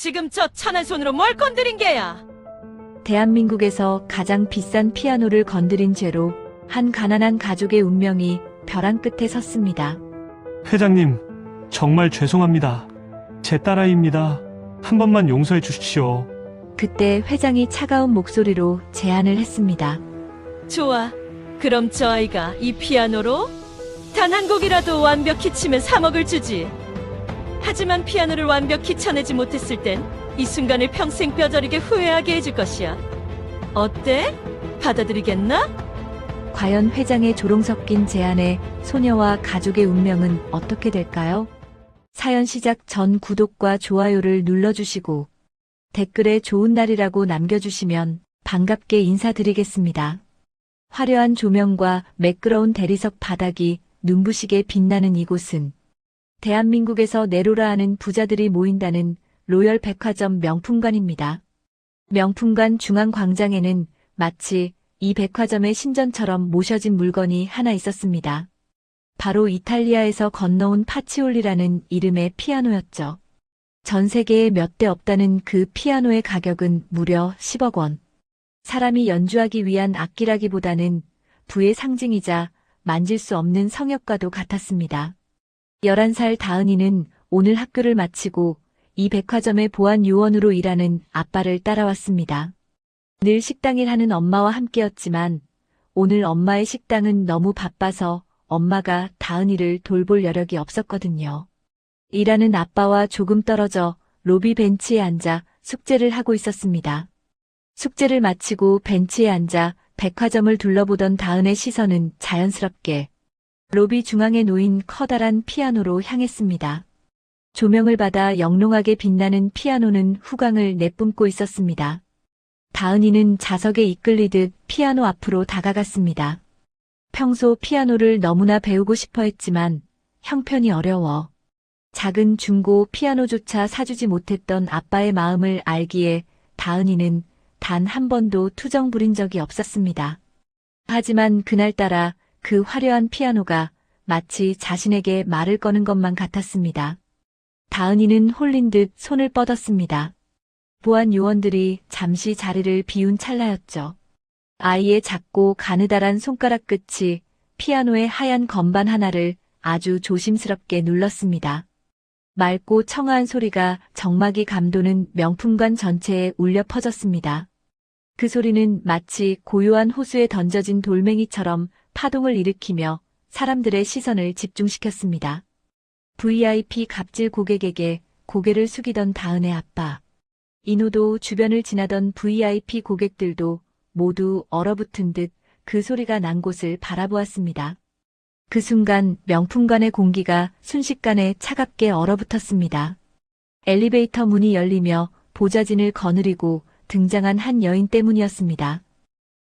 지금 저 찬한 손으로 뭘 건드린 게야? 대한민국에서 가장 비싼 피아노를 건드린 죄로 한 가난한 가족의 운명이 벼랑 끝에 섰습니다. 회장님, 정말 죄송합니다. 제 딸아이입니다. 한 번만 용서해 주십시오. 그때 회장이 차가운 목소리로 제안을 했습니다. 좋아. 그럼 저 아이가 이 피아노로 단 한 곡이라도 완벽히 치면 3억을 주지. 하지만 피아노를 완벽히 쳐내지 못했을 땐 이 순간을 평생 뼈저리게 후회하게 해줄 것이야. 어때? 받아들이겠나? 과연 회장의 조롱 섞인 제안에 소녀와 가족의 운명은 어떻게 될까요? 사연 시작 전 구독과 좋아요를 눌러주시고 댓글에 좋은 날이라고 남겨주시면 반갑게 인사드리겠습니다. 화려한 조명과 매끄러운 대리석 바닥이 눈부시게 빛나는 이곳은 대한민국에서 내로라 하는 부자들이 모인다는 로열 백화점 명품관입니다. 명품관 중앙광장에는 마치 이 백화점의 신전처럼 모셔진 물건이 하나 있었습니다. 바로 이탈리아에서 건너온 파치올리라는 이름의 피아노였죠. 전 세계에 몇 대 없다는 그 피아노의 가격은 무려 10억 원. 사람이 연주하기 위한 악기라기보다는 부의 상징이자 만질 수 없는 성역과도 같았습니다. 11살 다은이는 오늘 학교를 마치고 이 백화점의 보안 요원으로 일하는 아빠를 따라왔습니다. 늘 식당일 하는 엄마와 함께였지만 오늘 엄마의 식당은 너무 바빠서 엄마가 다은이를 돌볼 여력이 없었거든요. 일하는 아빠와 조금 떨어져 로비 벤치에 앉아 숙제를 하고 있었습니다. 숙제를 마치고 벤치에 앉아 백화점을 둘러보던 다은의 시선은 자연스럽게 로비 중앙에 놓인 커다란 피아노로 향했습니다. 조명을 받아 영롱하게 빛나는 피아노는 후광을 내뿜고 있었습니다. 다은이는 자석에 이끌리듯 피아노 앞으로 다가갔습니다. 평소 피아노를 너무나 배우고 싶어 했지만 형편이 어려워 작은 중고 피아노조차 사주지 못했던 아빠의 마음을 알기에 다은이는 단 한 번도 투정 부린 적이 없었습니다. 하지만 그날따라 그 화려한 피아노가 마치 자신에게 말을 거는 것만 같았습니다. 다은이는 홀린 듯 손을 뻗었습니다. 보안 요원들이 잠시 자리를 비운 찰나였죠. 아이의 작고 가느다란 손가락 끝이 피아노의 하얀 건반 하나를 아주 조심스럽게 눌렀습니다. 맑고 청아한 소리가 정막이 감도는 명품관 전체에 울려 퍼졌습니다. 그 소리는 마치 고요한 호수에 던져진 돌멩이처럼 파동을 일으키며 사람들의 시선을 집중시켰습니다. VIP 갑질 고객에게 고개를 숙이던 다은의 아빠. 인호도 주변을 지나던 VIP 고객들도 모두 얼어붙은 듯 그 소리가 난 곳을 바라보았습니다. 그 순간 명품관의 공기가 순식간에 차갑게 얼어붙었습니다. 엘리베이터 문이 열리며 보좌진을 거느리고 등장한 한 여인 때문이었습니다.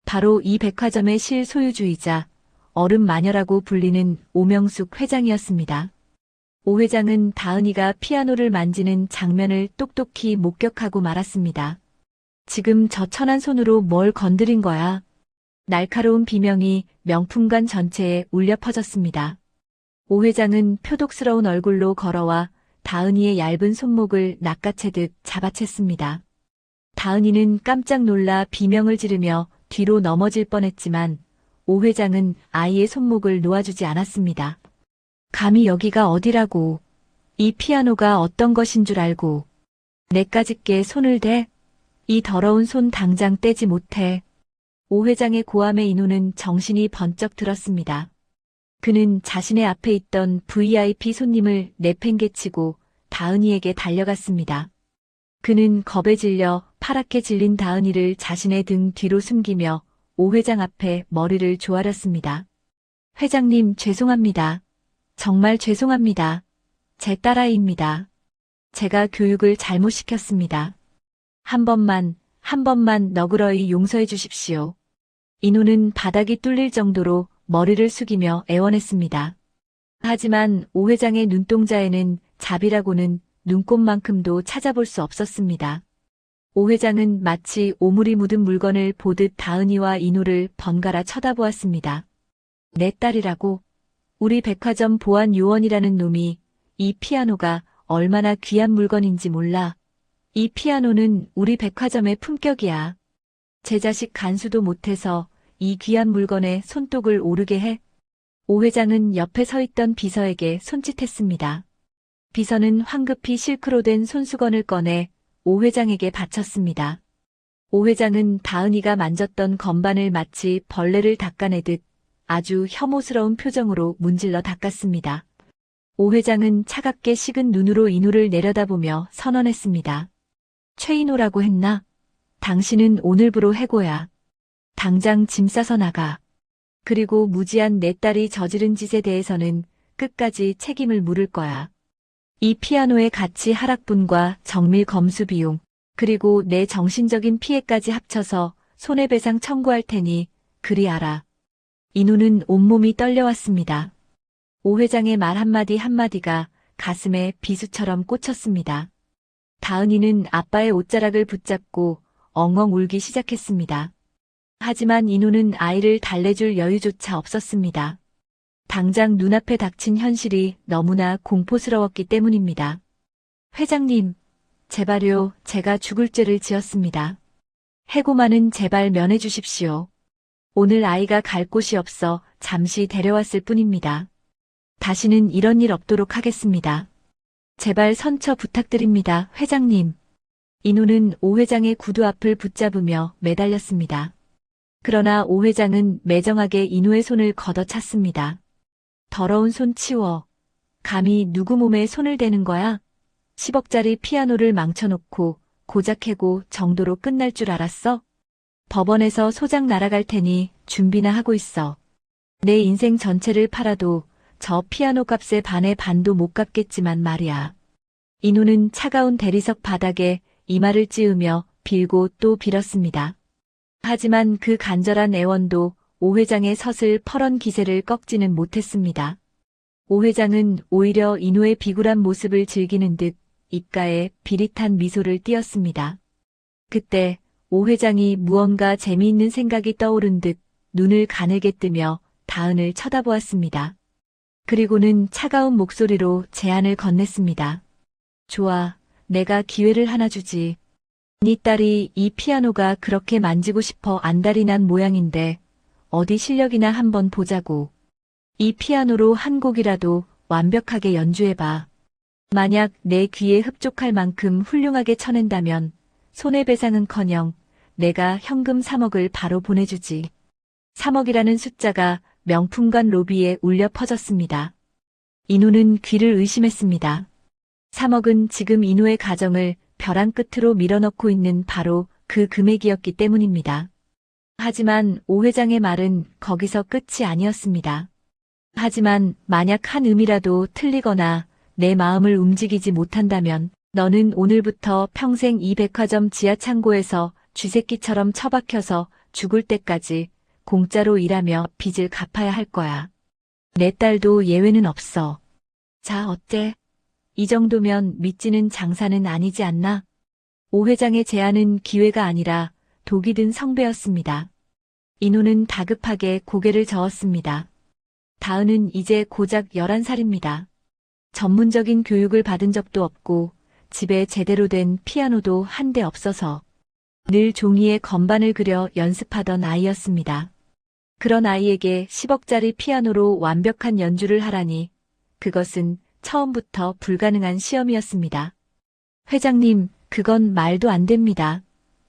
바로 이 백화점의 실소유주이자 얼음 마녀라고 불리는 오명숙 회장이었습니다. 오 회장은 다은이가 피아노를 만지는 장면을 똑똑히 목격하고 말았습니다. 지금 저 천한 손으로 뭘 건드린 거야? 날카로운 비명이 명품관 전체에 울려 퍼졌습니다. 오 회장은 표독스러운 얼굴로 걸어와 다은이의 얇은 손목을 낚아채듯 잡아챘습니다. 다은이는 깜짝 놀라 비명을 지르며 뒤로 넘어질 뻔했지만 오 회장은 아이의 손목을 놓아주지 않았습니다. 감히 여기가 어디라고, 이 피아노가 어떤 것인 줄 알고 내까짓게 손을 대? 이 더러운 손 당장 떼지 못해. 오 회장의 고함에 인호는 정신이 번쩍 들었습니다. 그는 자신의 앞에 있던 VIP 손님을 내팽개치고 다은이에게 달려갔습니다. 그는 겁에 질려 파랗게 질린 다은이를 자신의 등 뒤로 숨기며 오 회장 앞에 머리를 조아렸습니다. 회장님, 죄송합니다. 정말 죄송합니다. 제 딸아이입니다. 제가 교육을 잘못 시켰습니다. 한 번만 너그러이 용서해 주십시오. 인호는 바닥이 뚫릴 정도로 머리를 숙이며 애원했습니다. 하지만 오 회장의 눈동자에는 자비라고는 눈꼽만큼도 찾아볼 수 없었습니다. 오 회장은 마치 오물이 묻은 물건을 보듯 다은이와 인호를 번갈아 쳐다보았습니다. 내 딸이라고? 우리 백화점 보안 요원이라는 놈이 이 피아노가 얼마나 귀한 물건인지 몰라. 이 피아노는 우리 백화점의 품격이야. 제 자식 간수도 못해서 이 귀한 물건에 손독을 오르게 해. 오 회장은 옆에 서 있던 비서에게 손짓했습니다. 비서는 황급히 실크로 된 손수건을 꺼내 오 회장에게 바쳤습니다. 오 회장은 다은이가 만졌던 건반을 마치 벌레를 닦아내듯 아주 혐오스러운 표정으로 문질러 닦았습니다. 오 회장은 차갑게 식은 눈으로 인우를 내려다보며 선언했습니다. 최인호라고 했나? 당신은 오늘부로 해고야. 당장 짐 싸서 나가. 그리고 무지한 내 딸이 저지른 짓에 대해서는 끝까지 책임을 물을 거야. 이 피아노의 가치 하락분과 정밀 검수 비용, 그리고 내 정신적인 피해까지 합쳐서 손해배상 청구할 테니 그리 알아. 인우는 온몸이 떨려왔습니다. 오 회장의 말 한마디 한마디가 가슴에 비수처럼 꽂혔습니다. 다은이는 아빠의 옷자락을 붙잡고 엉엉 울기 시작했습니다. 하지만 인우는 아이를 달래줄 여유조차 없었습니다. 당장 눈앞에 닥친 현실이 너무나 공포스러웠기 때문입니다. 회장님, 제발요, 제가 죽을 죄를 지었습니다. 해고만은 제발 면해 주십시오. 오늘 아이가 갈 곳이 없어 잠시 데려왔을 뿐입니다. 다시는 이런 일 없도록 하겠습니다. 제발 선처 부탁드립니다, 회장님. 인우는 오 회장의 구두 앞을 붙잡으며 매달렸습니다. 그러나 오 회장은 매정하게 인우의 손을 걷어찼습니다. 더러운 손 치워. 감히 누구 몸에 손을 대는 거야? 10억짜리 피아노를 망쳐놓고 고작 해고 정도로 끝날 줄 알았어? 법원에서 소장 날아갈 테니 준비나 하고 있어. 내 인생 전체를 팔아도 저 피아노 값의 반의 반도 못 갚겠지만 말이야. 인우는 차가운 대리석 바닥에 이마를 찌으며 빌고 또 빌었습니다. 하지만 그 간절한 애원도 오 회장의 서슬 퍼런 기세를 꺾지는 못했습니다. 오 회장은 오히려 인우의 비굴한 모습을 즐기는 듯 입가에 비릿한 미소를 띄었습니다. 그때 오 회장이 무언가 재미있는 생각이 떠오른 듯 눈을 가늘게 뜨며 다은을 쳐다보았습니다. 그리고는 차가운 목소리로 제안을 건넸습니다. 좋아, 내가 기회를 하나 주지. 네 딸이 이 피아노가 그렇게 만지고 싶어 안달이 난 모양인데 어디 실력이나 한번 보자고. 이 피아노로 한 곡이라도 완벽하게 연주해봐. 만약 내 귀에 흡족할 만큼 훌륭하게 쳐낸다면 손해배상은커녕 내가 현금 3억을 바로 보내주지. 3억이라는 숫자가 명품관 로비에 울려 퍼졌습니다. 인우는 귀를 의심했습니다. 3억은 지금 인우의 가정을 벼랑 끝으로 밀어넣고 있는 바로 그 금액이었기 때문입니다. 하지만 오 회장의 말은 거기서 끝이 아니었습니다. 하지만 만약 한 음이라도 틀리거나 내 마음을 움직이지 못한다면 너는 오늘부터 평생 이 백화점 지하 창고에서 쥐새끼처럼 처박혀서 죽을 때까지 공짜로 일하며 빚을 갚아야 할 거야. 내 딸도 예외는 없어. 자, 어때? 이 정도면 믿지는 장사는 아니지 않나? 오 회장의 제안은 기회가 아니라 독이 든 성배였습니다. 인우는 다급하게 고개를 저었습니다. 다은은 이제 고작 11살입니다. 전문적인 교육을 받은 적도 없고 집에 제대로 된 피아노도 한 대 없어서 늘 종이에 건반을 그려 연습하던 아이였습니다. 그런 아이에게 10억짜리 피아노로 완벽한 연주를 하라니 그것은 처음부터 불가능한 시험이었습니다. 회장님, 그건 말도 안 됩니다.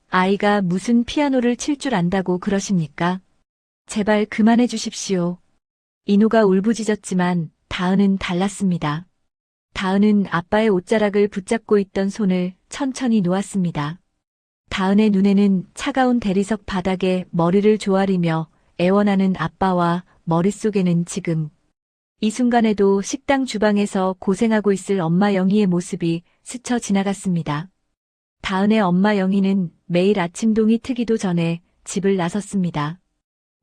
아이가 무슨 피아노를 칠 줄 안다고 그러십니까? 제발 그만해 주십시오. 인우가 울부짖었지만 다은은 달랐습니다. 다은은 아빠의 옷자락을 붙잡고 있던 손을 천천히 놓았습니다. 다은의 눈에는 차가운 대리석 바닥에 머리를 조아리며 애원하는 아빠와 머릿속에는 지금 이 순간에도 식당 주방에서 고생하고 있을 엄마 영희의 모습이 스쳐 지나갔습니다. 다은의 엄마 영희는 매일 아침 동이 트기도 전에 집을 나섰습니다.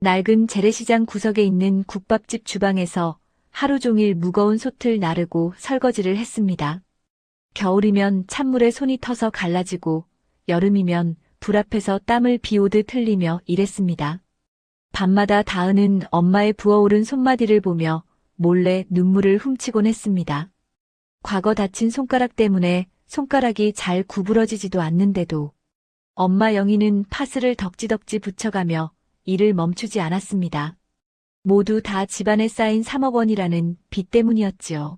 낡은 재래시장 구석에 있는 국밥집 주방에서 하루 종일 무거운 솥을 나르고 설거지를 했습니다. 겨울이면 찬물에 손이 터서 갈라지고 여름이면 불 앞에서 땀을 비오듯 흘리며 일했습니다. 밤마다 다은은 엄마의 부어오른 손마디를 보며 몰래 눈물을 훔치곤 했습니다. 과거 다친 손가락 때문에 손가락이 잘 구부러지지도 않는데도 엄마 영희는 파스를 덕지덕지 붙여가며 일을 멈추지 않았습니다. 모두 다 집안에 쌓인 3억 원이라는 빚 때문이었지요.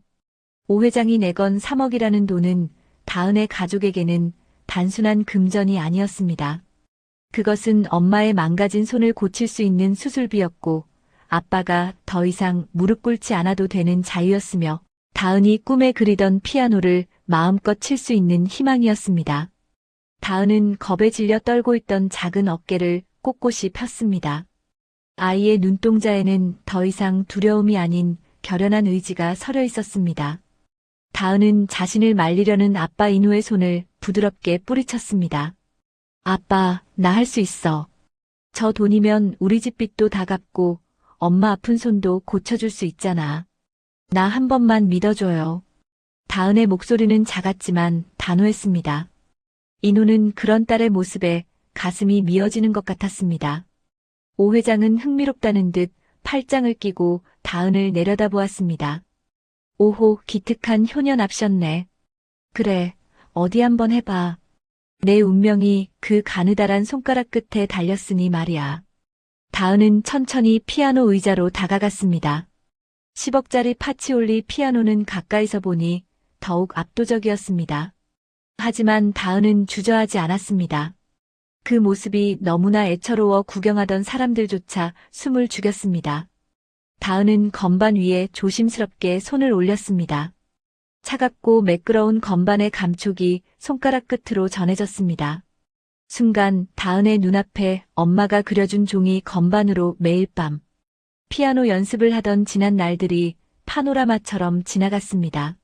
오 회장이 내건 3억이라는 돈은 다은의 가족에게는 단순한 금전이 아니었습니다. 그것은 엄마의 망가진 손을 고칠 수 있는 수술비였고 아빠가 더 이상 무릎 꿇지 않아도 되는 자유였으며 다은이 꿈에 그리던 피아노를 마음껏 칠 수 있는 희망이었습니다. 다은은 겁에 질려 떨고 있던 작은 어깨를 꼿꼿이 폈습니다. 아이의 눈동자에는 더 이상 두려움이 아닌 결연한 의지가 서려 있었습니다. 다은은 자신을 말리려는 아빠 인우의 손을 부드럽게 뿌리쳤습니다. 아빠, 나 할 수 있어. 저 돈이면 우리 집 빚도 다 갚고 엄마 아픈 손도 고쳐줄 수 있잖아. 나 한 번만 믿어줘요. 다은의 목소리는 작았지만 단호했습니다. 인우는 그런 딸의 모습에 가슴이 미어지는 것 같았습니다. 오 회장은 흥미롭다는 듯 팔짱을 끼고 다은을 내려다보았습니다. 오호, 기특한 효녀 납셨네. 그래, 어디 한번 해봐. 내 운명이 그 가느다란 손가락 끝에 달렸으니 말이야. 다은은 천천히 피아노 의자로 다가갔습니다. 10억짜리 파치올리 피아노는 가까이서 보니 더욱 압도적이었습니다. 하지만 다은은 주저하지 않았습니다. 그 모습이 너무나 애처로워 구경하던 사람들조차 숨을 죽였습니다. 다은은 건반 위에 조심스럽게 손을 올렸습니다. 차갑고 매끄러운 건반의 감촉이 손가락 끝으로 전해졌습니다. 순간 다은의 눈앞에 엄마가 그려준 종이 건반으로 매일 밤 피아노 연습을 하던 지난 날들이 파노라마처럼 지나갔습니다.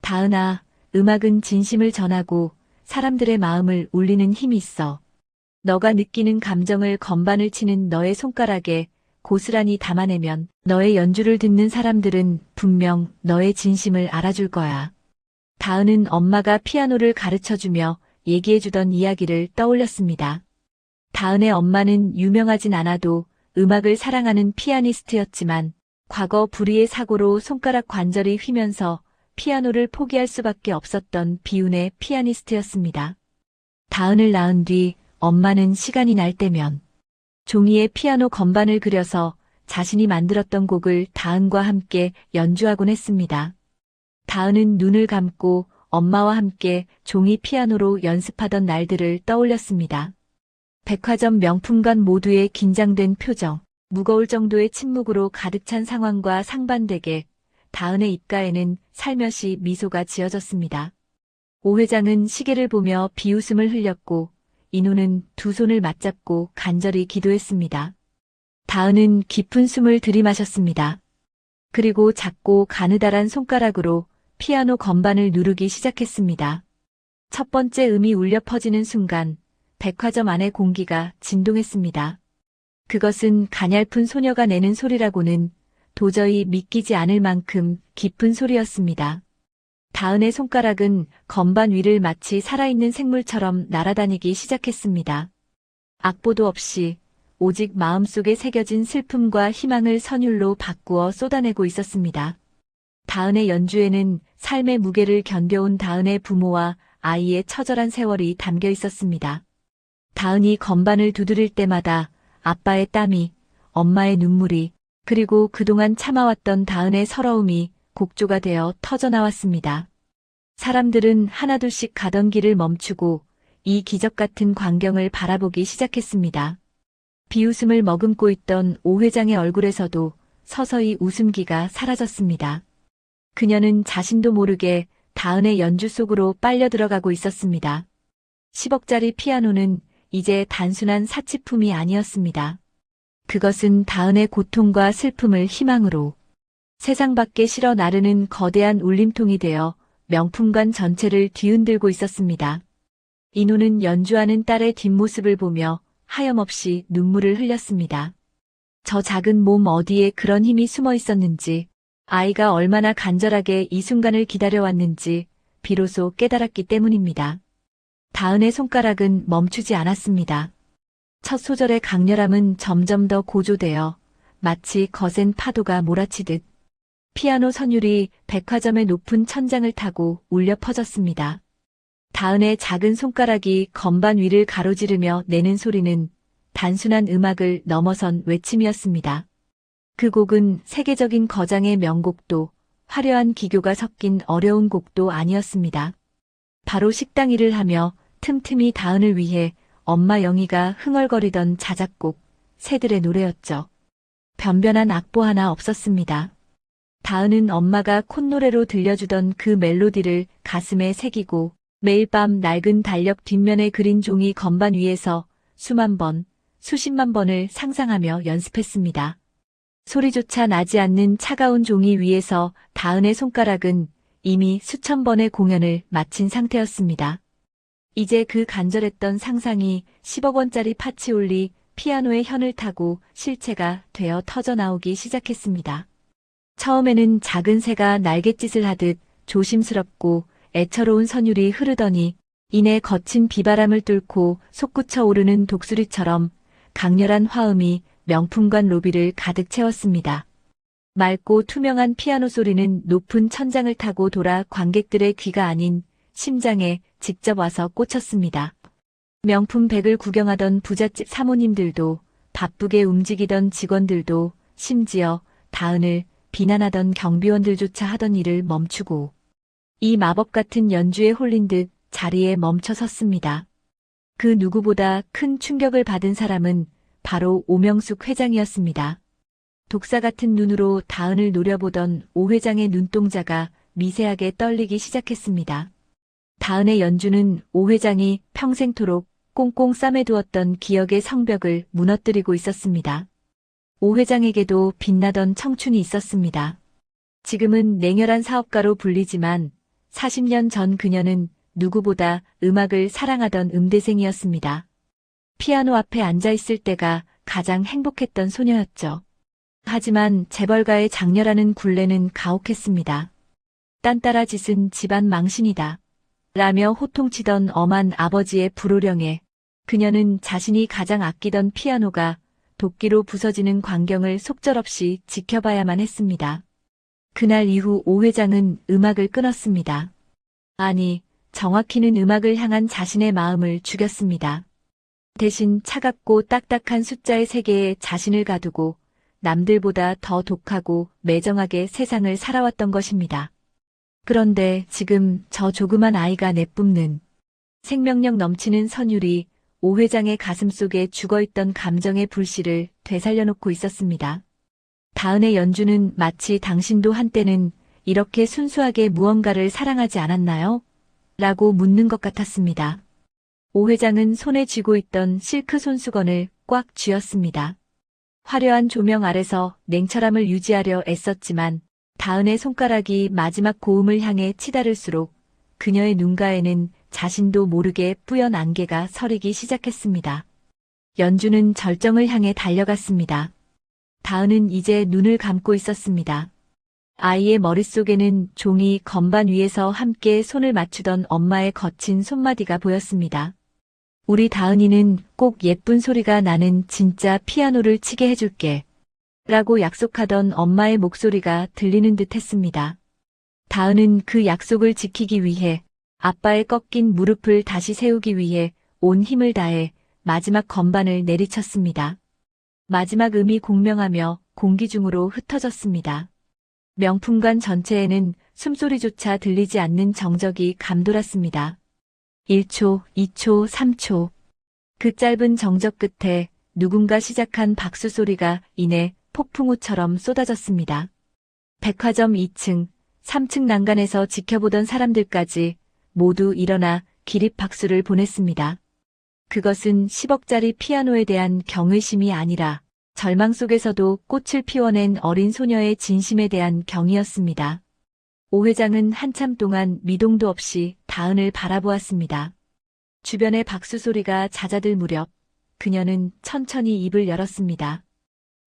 다은아, 음악은 진심을 전하고 사람들의 마음을 울리는 힘이 있어. 너가 느끼는 감정을 건반을 치는 너의 손가락에 고스란히 담아내면 너의 연주를 듣는 사람들은 분명 너의 진심을 알아줄 거야. 다은은 엄마가 피아노를 가르쳐주며 얘기해주던 이야기를 떠올렸습니다. 다은의 엄마는 유명하진 않아도 음악을 사랑하는 피아니스트였지만 과거 불의의 사고로 손가락 관절이 휘면서 피아노를 포기할 수밖에 없었던 비운의 피아니스트였습니다. 다은을 낳은 뒤 엄마는 시간이 날 때면 종이에 피아노 건반을 그려서 자신이 만들었던 곡을 다은과 함께 연주하곤 했습니다. 다은은 눈을 감고 엄마와 함께 종이 피아노로 연습하던 날들을 떠올렸습니다. 백화점 명품관 모두의 긴장된 표정, 무거울 정도의 침묵으로 가득 찬 상황과 상반되게 다은의 입가에는 살며시 미소가 지어졌습니다. 오 회장은 시계를 보며 비웃음을 흘렸고 인우는 두 손을 맞잡고 간절히 기도했습니다. 다은은 깊은 숨을 들이마셨습니다. 그리고 작고 가느다란 손가락으로 피아노 건반을 누르기 시작했습니다. 첫 번째 음이 울려 퍼지는 순간 백화점 안의 공기가 진동했습니다. 그것은 가냘픈 소녀가 내는 소리라고는 도저히 믿기지 않을 만큼 깊은 소리였습니다. 다은의 손가락은 건반 위를 마치 살아있는 생물처럼 날아다니기 시작했습니다. 악보도 없이 오직 마음속에 새겨진 슬픔과 희망을 선율로 바꾸어 쏟아내고 있었습니다. 다은의 연주에는 삶의 무게를 견뎌온 다은의 부모와 아이의 처절한 세월이 담겨 있었습니다. 다은이 건반을 두드릴 때마다 아빠의 땀이, 엄마의 눈물이, 그리고 그동안 참아왔던 다은의 서러움이 곡조가 되어 터져나왔습니다. 사람들은 하나둘씩 가던 길을 멈추고 이 기적 같은 광경을 바라보기 시작했습니다. 비웃음을 머금고 있던 오 회장의 얼굴에서도 서서히 웃음기가 사라졌습니다. 그녀는 자신도 모르게 다은의 연주 속으로 빨려 들어가고 있었습니다. 10억짜리 피아노는 이제 단순한 사치품이 아니었습니다. 그것은 다은의 고통과 슬픔을 희망으로 세상 밖에 실어 나르는 거대한 울림통이 되어 명품관 전체를 뒤흔들고 있었습니다. 인우는 연주하는 딸의 뒷모습을 보며 하염없이 눈물을 흘렸습니다. 저 작은 몸 어디에 그런 힘이 숨어 있었는지, 아이가 얼마나 간절하게 이 순간을 기다려왔는지 비로소 깨달았기 때문입니다. 다은의 손가락은 멈추지 않았습니다. 첫 소절의 강렬함은 점점 더 고조되어 마치 거센 파도가 몰아치듯 피아노 선율이 백화점의 높은 천장을 타고 울려 퍼졌습니다. 다은의 작은 손가락이 건반 위를 가로지르며 내는 소리는 단순한 음악을 넘어선 외침이었습니다. 그 곡은 세계적인 거장의 명곡도 화려한 기교가 섞인 어려운 곡도 아니었습니다. 바로 식당 일을 하며 틈틈이 다은을 위해 엄마 영희가 흥얼거리던 자작곡, 새들의 노래였죠. 변변한 악보 하나 없었습니다. 다은은 엄마가 콧노래로 들려주던 그 멜로디를 가슴에 새기고 매일 밤 낡은 달력 뒷면에 그린 종이 건반 위에서 수만 번, 수십만 번을 상상하며 연습했습니다. 소리조차 나지 않는 차가운 종이 위에서 다은의 손가락은 이미 수천 번의 공연을 마친 상태였습니다. 이제 그 간절했던 상상이 10억 원짜리 파치올리 피아노의 현을 타고 실체가 되어 터져나오기 시작했습니다. 처음에는 작은 새가 날갯짓을 하듯 조심스럽고 애처로운 선율이 흐르더니 이내 거친 비바람을 뚫고 솟구쳐 오르는 독수리처럼 강렬한 화음이 명품관 로비를 가득 채웠습니다. 맑고 투명한 피아노 소리는 높은 천장을 타고 돌아 관객들의 귀가 아닌 심장에 직접 와서 꽂혔습니다. 명품 백을 구경하던 부잣집 사모님들도 바쁘게 움직이던 직원들도 심지어 다은을 비난하던 경비원들조차 하던 일을 멈추고 이 마법 같은 연주에 홀린 듯 자리에 멈춰 섰습니다. 그 누구보다 큰 충격을 받은 사람은 바로 오명숙 회장이었습니다. 독사 같은 눈으로 다은을 노려보던 오 회장의 눈동자가 미세하게 떨리기 시작했습니다. 다은의 연주는 오 회장이 평생토록 꽁꽁 싸매두었던 기억의 성벽을 무너뜨리고 있었습니다. 오 회장에게도 빛나던 청춘이 있었습니다. 지금은 냉혈한 사업가로 불리지만 40년 전 그녀는 누구보다 음악을 사랑하던 음대생이었습니다. 피아노 앞에 앉아 있을 때가 가장 행복했던 소녀였죠. 하지만 재벌가의 장녀라는 굴레는 가혹했습니다. 딴따라 짓은 집안 망신이다. 라며 호통치던 엄한 아버지의 불호령에 그녀는 자신이 가장 아끼던 피아노가 도끼로 부서지는 광경을 속절없이 지켜봐야만 했습니다. 그날 이후 오 회장은 음악을 끊었습니다. 아니, 정확히는 음악을 향한 자신의 마음을 죽였습니다. 대신 차갑고 딱딱한 숫자의 세계에 자신을 가두고 남들보다 더 독하고 매정하게 세상을 살아왔던 것입니다. 그런데 지금 저 조그만 아이가 내뿜는 생명력 넘치는 선율이 오 회장의 가슴 속에 죽어있던 감정의 불씨를 되살려놓고 있었습니다. 다은의 연주는 마치 당신도 한때는 이렇게 순수하게 무언가를 사랑하지 않았나요? 라고 묻는 것 같았습니다. 오 회장은 손에 쥐고 있던 실크 손수건을 꽉 쥐었습니다. 화려한 조명 아래서 냉철함을 유지하려 애썼지만 다은의 손가락이 마지막 고음을 향해 치달을수록 그녀의 눈가에는 자신도 모르게 뿌연 안개가 서리기 시작했습니다. 연주는 절정을 향해 달려갔습니다. 다은은 이제 눈을 감고 있었습니다. 아이의 머릿속에는 종이 건반 위에서 함께 손을 맞추던 엄마의 거친 손마디가 보였습니다. 우리 다은이는 꼭 예쁜 소리가 나는 진짜 피아노를 치게 해줄게. 라고 약속하던 엄마의 목소리가 들리는 듯 했습니다. 다은은 그 약속을 지키기 위해 아빠의 꺾인 무릎을 다시 세우기 위해 온 힘을 다해 마지막 건반을 내리쳤습니다. 마지막 음이 공명하며 공기 중으로 흩어졌습니다. 명품관 전체에는 숨소리조차 들리지 않는 정적이 감돌았습니다. 1초, 2초, 3초. 그 짧은 정적 끝에 누군가 시작한 박수 소리가 이내 폭풍우처럼 쏟아졌습니다. 백화점 2층, 3층 난간에서 지켜보던 사람들까지 모두 일어나 기립 박수를 보냈습니다. 그것은 10억짜리 피아노에 대한 경외심이 아니라 절망 속에서도 꽃을 피워낸 어린 소녀의 진심에 대한 경이었습니다. 오 회장은 한참 동안 미동도 없이 다은을 바라보았습니다. 주변의 박수 소리가 잦아들 무렵 그녀는 천천히 입을 열었습니다.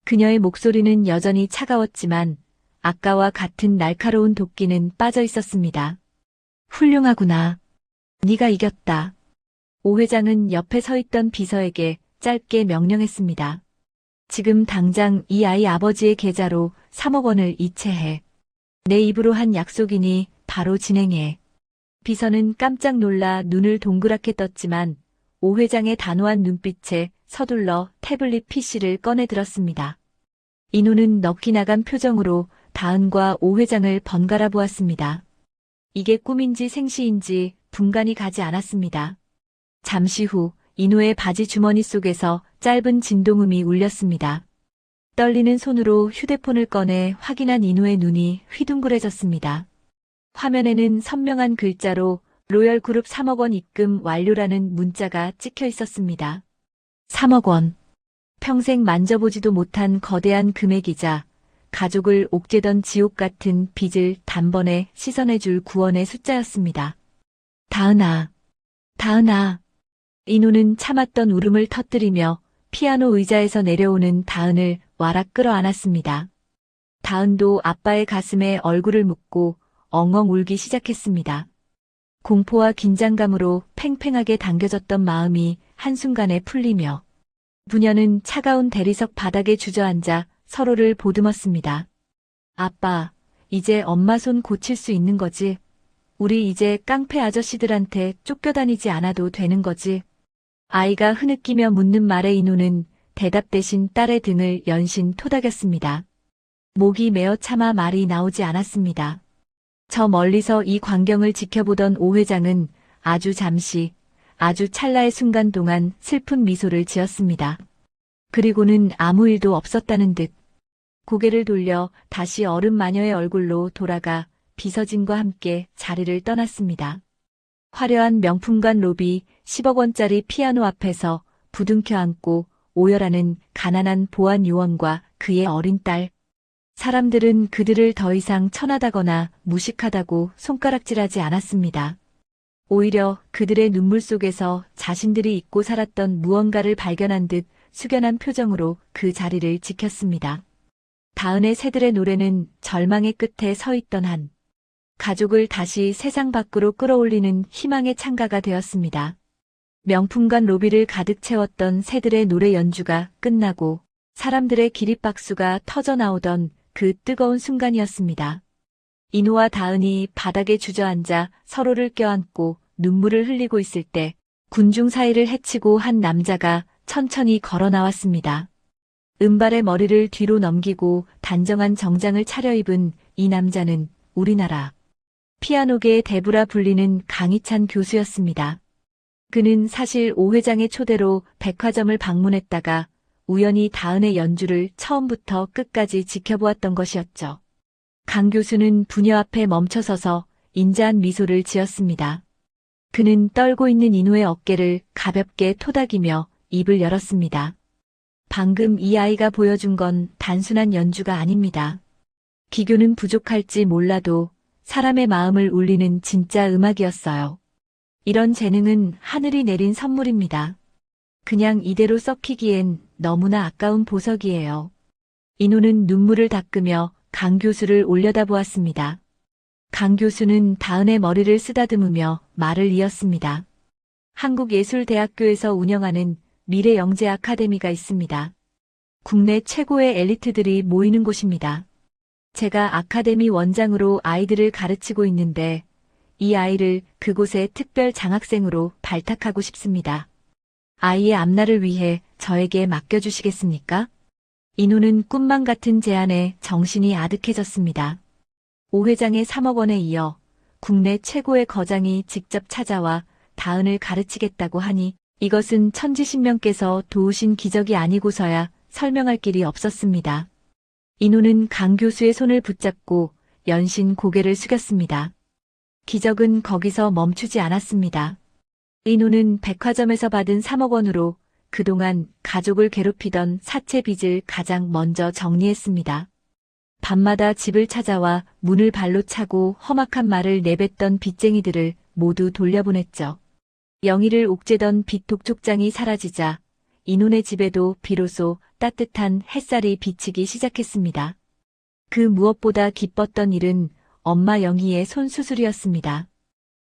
그녀의 목소리는 여전히 차가웠지만 아까와 같은 날카로운 도끼는 빠져 있었습니다. 훌륭하구나. 네가 이겼다. 오 회장은 옆에 서 있던 비서에게 짧게 명령했습니다. 지금 당장 이 아이 아버지의 계좌로 3억 원을 이체해. 내 입으로 한 약속이니 바로 진행해. 비서는 깜짝 놀라 눈을 동그랗게 떴지만 오 회장의 단호한 눈빛에 서둘러 태블릿 PC를 꺼내 들었습니다. 인호는 넋이 나간 표정으로 다은과 오 회장을 번갈아 보았습니다. 이게 꿈인지 생시인지 분간이 가지 않았습니다. 잠시 후 인호의 바지 주머니 속에서 짧은 진동음이 울렸습니다. 떨리는 손으로 휴대폰을 꺼내 확인한 인호의 눈이 휘둥그레졌습니다. 화면에는 선명한 글자로 로열그룹 3억 원 입금 완료라는 문자가 찍혀 있었습니다. 3억 원. 평생 만져보지도 못한 거대한 금액이자 가족을 옥죄던 지옥 같은 빚을 단번에 씻어내줄 구원의 숫자였습니다. 다은아, 다은아. 인호는 참았던 울음을 터뜨리며 피아노 의자에서 내려오는 다은을 와락 끌어안았습니다. 다은도 아빠의 가슴에 얼굴을 묻고 엉엉 울기 시작했습니다. 공포와 긴장감으로 팽팽하게 당겨졌던 마음이 한순간에 풀리며 부녀는 차가운 대리석 바닥에 주저앉아 서로를 보듬었습니다. 아빠, 이제 엄마 손 고칠 수 있는 거지? 우리 이제 깡패 아저씨들한테 쫓겨다니지 않아도 되는 거지? 아이가 흐느끼며 묻는 말에 인호는 대답 대신 딸의 등을 연신 토닥였습니다. 목이 메어 차마 말이 나오지 않았습니다. 저 멀리서 이 광경을 지켜보던 오 회장은 아주 잠시, 아주 찰나의 순간 동안 슬픈 미소를 지었습니다. 그리고는 아무 일도 없었다는 듯 고개를 돌려 다시 어른 마녀의 얼굴로 돌아가 비서진과 함께 자리를 떠났습니다. 화려한 명품관 로비 10억 원짜리 피아노 앞에서 부둥켜 안고 오열하는 가난한 보안 요원과 그의 어린 딸. 사람들은 그들을 더 이상 천하다거나 무식하다고 손가락질하지 않았습니다. 오히려 그들의 눈물 속에서 자신들이 잊고 살았던 무언가를 발견한 듯 숙연한 표정으로 그 자리를 지켰습니다. 다은의 새들의 노래는 절망의 끝에 서 있던 한 가족을 다시 세상 밖으로 끌어올리는 희망의 창가가 되었습니다. 명품관 로비를 가득 채웠던 새들의 노래 연주가 끝나고 사람들의 기립박수가 터져나오던 그 뜨거운 순간이었습니다. 인호와 다은이 바닥에 주저앉아 서로를 껴안고 눈물을 흘리고 있을 때 군중 사이를 헤치고 한 남자가 천천히 걸어 나왔습니다. 은발의 머리를 뒤로 넘기고 단정한 정장을 차려입은 이 남자는 우리나라 피아노계의 대부라 불리는 강희찬 교수였습니다. 그는 사실 오 회장의 초대로 백화점을 방문했다가 우연히 다은의 연주를 처음부터 끝까지 지켜보았던 것이었죠. 강 교수는 부녀 앞에 멈춰서서 인자한 미소를 지었습니다. 그는 떨고 있는 인호의 어깨를 가볍게 토닥이며 입을 열었습니다. 방금 이 아이가 보여준 건 단순한 연주가 아닙니다. 기교는 부족할지 몰라도 사람의 마음을 울리는 진짜 음악이었어요. 이런 재능은 하늘이 내린 선물입니다. 그냥 이대로 썩히기엔 너무나 아까운 보석이에요. 인호는 눈물을 닦으며 강 교수를 올려다보았습니다. 강 교수는 다은의 머리를 쓰다듬으며 말을 이었습니다. 한국예술대학교에서 운영하는 미래영재 아카데미가 있습니다. 국내 최고의 엘리트들이 모이는 곳입니다. 제가 아카데미 원장으로 아이들을 가르치고 있는데 이 아이를 그곳에 특별 장학생으로 발탁하고 싶습니다. 아이의 앞날을 위해 저에게 맡겨주시겠습니까? 인호는 꿈만 같은 제안에 정신이 아득해졌습니다. 오 회장의 3억 원에 이어 국내 최고의 거장이 직접 찾아와 다은을 가르치겠다고 하니 이것은 천지신명께서 도우신 기적이 아니고서야 설명할 길이 없었습니다. 인호는 강 교수의 손을 붙잡고 연신 고개를 숙였습니다. 기적은 거기서 멈추지 않았습니다. 인호는 백화점에서 받은 3억 원으로 그동안 가족을 괴롭히던 사채 빚을 가장 먼저 정리했습니다. 밤마다 집을 찾아와 문을 발로 차고 험악한 말을 내뱉던 빚쟁이들을 모두 돌려보냈죠. 영희를 옥죄던 빚 독촉장이 사라지자 인혼의 집에도 비로소 따뜻한 햇살이 비치기 시작했습니다. 그 무엇보다 기뻤던 일은 엄마 영희의 손수술이었습니다.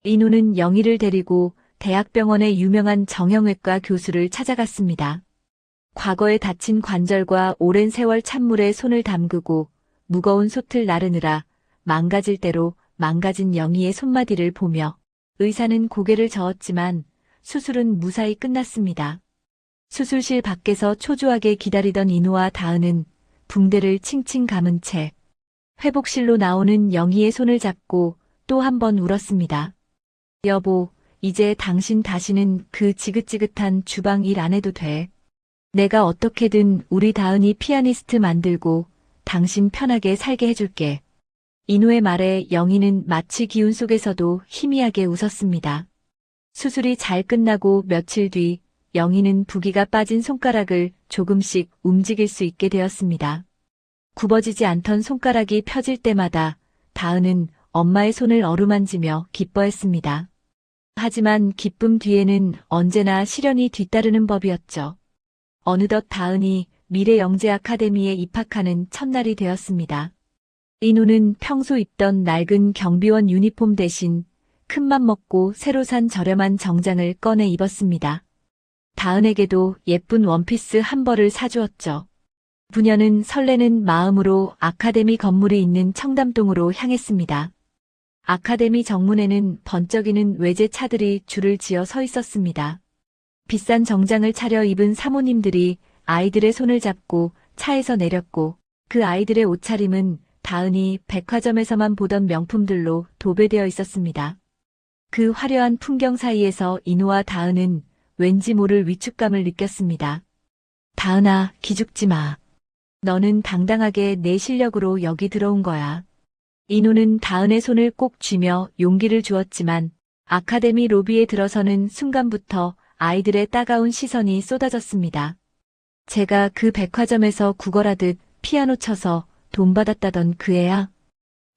인호는 영희를 데리고 대학병원의 유명한 정형외과 교수를 찾아갔습니다. 과거에 다친 관절과 오랜 세월 찬물에 손을 담그고 무거운 솥을 나르느라 망가질 대로 망가진 영희의 손마디를 보며 의사는 고개를 저었지만 수술은 무사히 끝났습니다. 수술실 밖에서 초조하게 기다리던 인우와 다은은 붕대를 칭칭 감은 채 회복실로 나오는 영희의 손을 잡고 또 한 번 울었습니다. 여보, 이제 당신 다시는 그 지긋지긋한 주방 일 안 해도 돼. 내가 어떻게든 우리 다은이 피아니스트 만들고 당신 편하게 살게 해줄게. 인우의 말에 영희는 마치 기운 속에서도 희미하게 웃었습니다. 수술이 잘 끝나고 며칠 뒤 영희는 부기가 빠진 손가락을 조금씩 움직일 수 있게 되었습니다. 굽어지지 않던 손가락이 펴질 때마다 다은은 엄마의 손을 어루만지며 기뻐했습니다. 하지만 기쁨 뒤에는 언제나 시련이 뒤따르는 법이었죠. 어느덧 다은이 미래영재 아카데미에 입학하는 첫날이 되었습니다. 인우는 평소 입던 낡은 경비원 유니폼 대신 큰맘 먹고 새로 산 저렴한 정장을 꺼내 입었습니다. 다은에게도 예쁜 원피스 한 벌을 사주었죠. 부녀는 설레는 마음으로 아카데미 건물이 있는 청담동으로 향했습니다. 아카데미 정문에는 번쩍이는 외제차들이 줄을 지어 서 있었습니다. 비싼 정장을 차려 입은 사모님들이 아이들의 손을 잡고 차에서 내렸고 그 아이들의 옷차림은 다은이 백화점에서만 보던 명품들로 도배되어 있었습니다. 그 화려한 풍경 사이에서 인우와 다은은 왠지 모를 위축감을 느꼈습니다. 다은아, 기죽지 마. 너는 당당하게 내 실력으로 여기 들어온 거야. 인우는 다은의 손을 꼭 쥐며 용기를 주었지만 아카데미 로비에 들어서는 순간부터 아이들의 따가운 시선이 쏟아졌습니다. 제가 그 백화점에서 구걸하듯 피아노 쳐서 돈 받았다던 그 애야.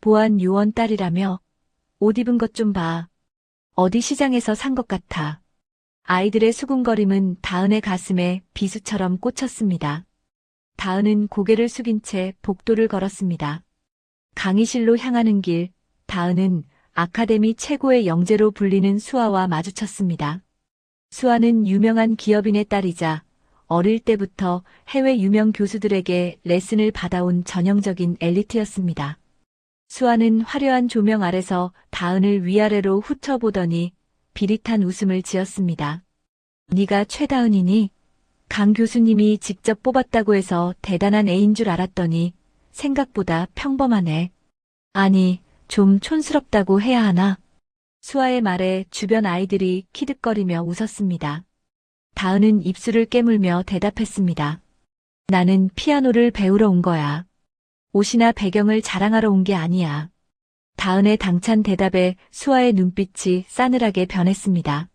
보안 요원 딸이라며. 옷 입은 것 좀 봐. 어디 시장에서 산 것 같아. 아이들의 수군거림은 다은의 가슴에 비수처럼 꽂혔습니다. 다은은 고개를 숙인 채 복도를 걸었습니다. 강의실로 향하는 길, 다은은 아카데미 최고의 영재로 불리는 수아와 마주쳤습니다. 수아는 유명한 기업인의 딸이자 어릴 때부터 해외 유명 교수들에게 레슨을 받아온 전형적인 엘리트였습니다. 수아는 화려한 조명 아래서 다은을 위아래로 훑어보더니 비릿한 웃음을 지었습니다. 네가 최다은이니? 강 교수님이 직접 뽑았다고 해서 대단한 애인 줄 알았더니 생각보다 평범하네. 아니, 좀 촌스럽다고 해야 하나? 수아의 말에 주변 아이들이 키득거리며 웃었습니다. 다은은 입술을 깨물며 대답했습니다. 나는 피아노를 배우러 온 거야. 옷이나 배경을 자랑하러 온 게 아니야. 다은의 당찬 대답에 수아의 눈빛이 싸늘하게 변했습니다.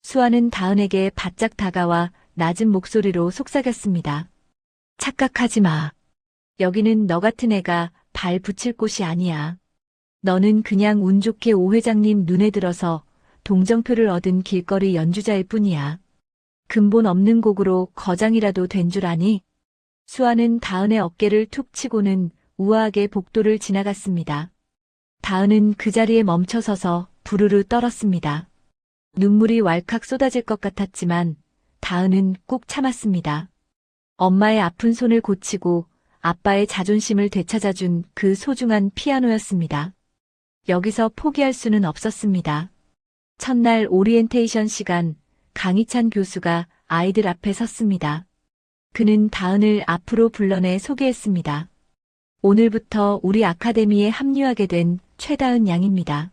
수아는 다은에게 바짝 다가와 낮은 목소리로 속삭였습니다. 착각하지 마. 여기는 너 같은 애가 발 붙일 곳이 아니야. 너는 그냥 운 좋게 오 회장님 눈에 들어서 동정표를 얻은 길거리 연주자일 뿐이야. 근본 없는 곡으로 거장이라도 된 줄 아니? 수아는 다은의 어깨를 툭 치고는 우아하게 복도를 지나갔습니다. 다은은 그 자리에 멈춰서서 부르르 떨었습니다. 눈물이 왈칵 쏟아질 것 같았지만 다은은 꾹 참았습니다. 엄마의 아픈 손을 고치고 아빠의 자존심을 되찾아준 그 소중한 피아노였습니다. 여기서 포기할 수는 없었습니다. 첫날 오리엔테이션 시간, 강희찬 교수가 아이들 앞에 섰습니다. 그는 다은을 앞으로 불러내 소개했습니다. 오늘부터 우리 아카데미에 합류하게 된 최다은 양입니다.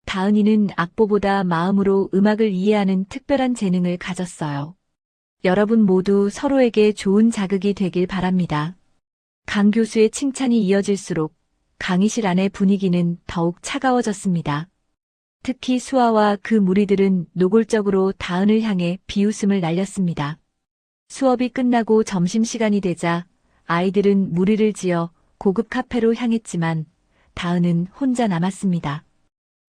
다은이는 악보보다 마음으로 음악을 이해하는 특별한 재능을 가졌어요. 여러분 모두 서로에게 좋은 자극이 되길 바랍니다. 강 교수의 칭찬이 이어질수록 강의실 안의 분위기는 더욱 차가워졌습니다. 특히 수아와 그 무리들은 노골적으로 다은을 향해 비웃음을 날렸습니다. 수업이 끝나고 점심시간이 되자 아이들은 무리를 지어 고급 카페로 향했지만 다은은 혼자 남았습니다.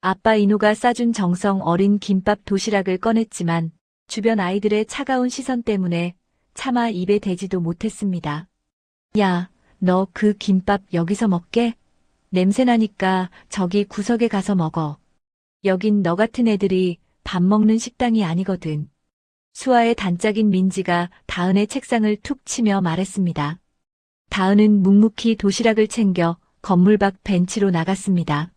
아빠 인호가 싸준 정성 어린 김밥 도시락을 꺼냈지만 주변 아이들의 차가운 시선 때문에 차마 입에 대지도 못했습니다. 야, 너 그 김밥 여기서 먹게? 냄새나니까 저기 구석에 가서 먹어. 여긴 너 같은 애들이 밥 먹는 식당이 아니거든. 수아의 단짝인 민지가 다은의 책상을 툭 치며 말했습니다. 다은은 묵묵히 도시락을 챙겨 건물 밖 벤치로 나갔습니다.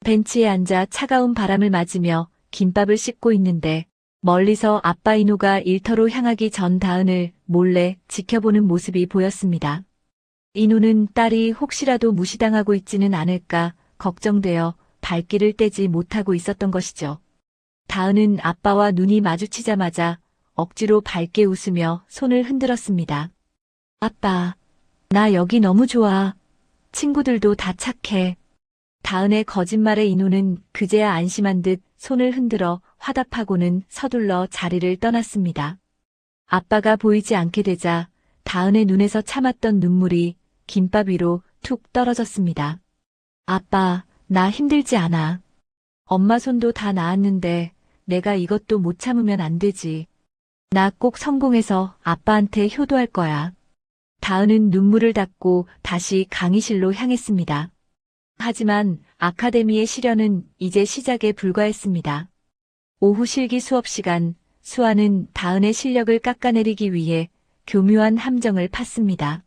벤치에 앉아 차가운 바람을 맞으며 김밥을 씻고 있는데 멀리서 아빠 인호가 일터로 향하기 전 다은을 몰래 지켜보는 모습이 보였습니다. 인호는 딸이 혹시라도 무시당하고 있지는 않을까 걱정되어 발길을 떼지 못하고 있었던 것이죠. 다은은 아빠와 눈이 마주치자마자 억지로 밝게 웃으며 손을 흔들었습니다. 아빠, 나 여기 너무 좋아. 친구들도 다 착해. 다은의 거짓말에 인호는 그제야 안심한 듯 손을 흔들어 화답하고는 서둘러 자리를 떠났습니다. 아빠가 보이지 않게 되자 다은의 눈에서 참았던 눈물이 김밥 위로 툭 떨어졌습니다. 아빠, 나 힘들지 않아. 엄마 손도 다 나았는데 내가 이것도 못 참으면 안 되지. 나 꼭 성공해서 아빠한테 효도할 거야. 다은은 눈물을 닦고 다시 강의실로 향했습니다. 하지만 아카데미의 시련은 이제 시작에 불과했습니다. 오후 실기 수업 시간, 수아는 다은의 실력을 깎아내리기 위해 교묘한 함정을 팠습니다.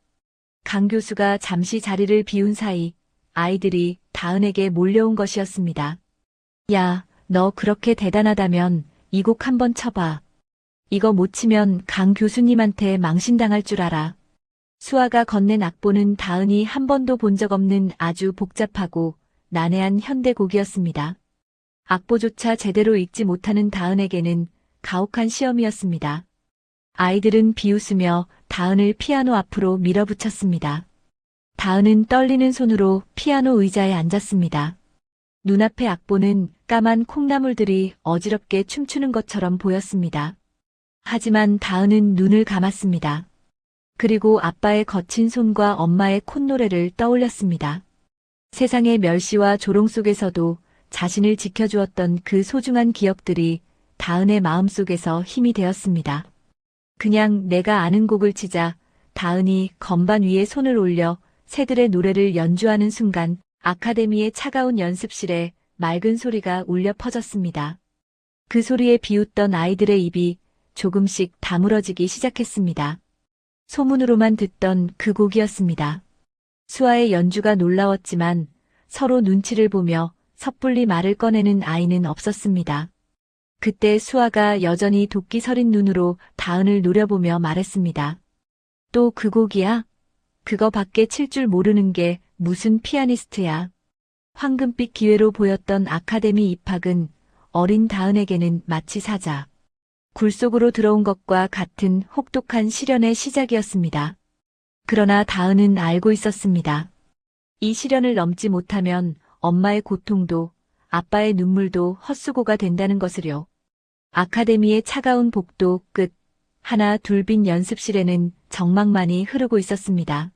강 교수가 잠시 자리를 비운 사이 아이들이 다은에게 몰려온 것이었습니다. 야, 너 그렇게 대단하다면 이 곡 한번 쳐봐. 이거 못 치면 강 교수님한테 망신당할 줄 알아. 수아가 건넨 악보는 다은이 한 번도 본 적 없는 아주 복잡하고 난해한 현대곡이었습니다. 악보조차 제대로 읽지 못하는 다은에게는 가혹한 시험이었습니다. 아이들은 비웃으며 다은을 피아노 앞으로 밀어붙였습니다. 다은은 떨리는 손으로 피아노 의자에 앉았습니다. 눈앞의 악보는 까만 콩나물들이 어지럽게 춤추는 것처럼 보였습니다. 하지만 다은은 눈을 감았습니다. 그리고 아빠의 거친 손과 엄마의 콧노래를 떠올렸습니다. 세상의 멸시와 조롱 속에서도 자신을 지켜주었던 그 소중한 기억들이 다은의 마음속에서 힘이 되었습니다. 그냥 내가 아는 곡을 치자 다은이 건반 위에 손을 올려 새들의 노래를 연주하는 순간 아카데미의 차가운 연습실에 맑은 소리가 울려 퍼졌습니다. 그 소리에 비웃던 아이들의 입이 조금씩 다물어지기 시작했습니다. 소문으로만 듣던 그 곡이었습니다. 수아의 연주가 놀라웠지만 서로 눈치를 보며 섣불리 말을 꺼내는 아이는 없었습니다. 그때 수아가 여전히 도끼 서린 눈으로 다은을 노려보며 말했습니다. 또 그 곡이야? 그거밖에 칠 줄 모르는 게 무슨 피아니스트야. 황금빛 기회로 보였던 아카데미 입학은 어린 다은에게는 마치 사자. 굴 속으로 들어온 것과 같은 혹독한 시련의 시작이었습니다. 그러나 다은은 알고 있었습니다. 이 시련을 넘지 못하면 엄마의 고통도 아빠의 눈물도 헛수고가 된다는 것을요. 아카데미의 차가운 복도 끝, 하나 둘 빈 연습실에는 정막만이 흐르고 있었습니다.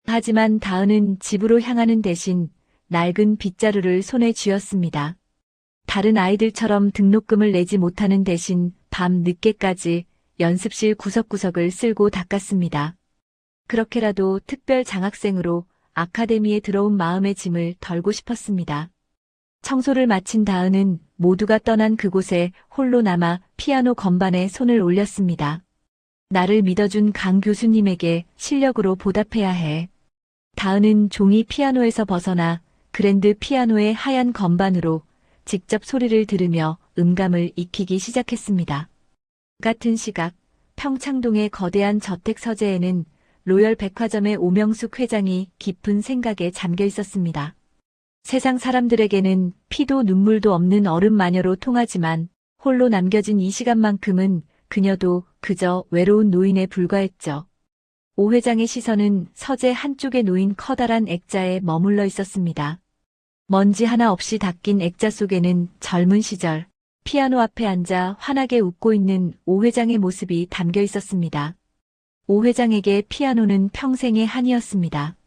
하지만 다은은 집으로 향하는 대신 낡은 빗자루를 손에 쥐었습니다. 다른 아이들처럼 등록금을 내지 못하는 대신 밤 늦게까지 연습실 구석구석을 쓸고 닦았습니다. 그렇게라도 특별 장학생으로 아카데미에 들어온 마음의 짐을 덜고 싶었습니다. 청소를 마친 다은은 모두가 떠난 그곳에 홀로 남아 피아노 건반에 손을 올렸습니다. 나를 믿어준 강 교수님에게 실력으로 보답해야 해. 다은은 종이 피아노에서 벗어나 그랜드 피아노의 하얀 건반으로 직접 소리를 들으며 음감을 익히기 시작했습니다. 같은 시각 평창동의 거대한 저택 서재에는 로열 백화점의 오명숙 회장이 깊은 생각에 잠겨 있었습니다. 세상 사람들에게는 피도 눈물도 없는 어른 마녀로 통하지만 홀로 남겨진 이 시간만큼은 그녀도 그저 외로운 노인에 불과했죠. 오 회장의 시선은 서재 한쪽에 놓인 커다란 액자에 머물러 있었습니다. 먼지 하나 없이 닦인 액자 속에는 젊은 시절 피아노 앞에 앉아 환하게 웃고 있는 오 회장의 모습이 담겨 있었습니다. 오 회장에게 피아노는 평생의 한이었습니다.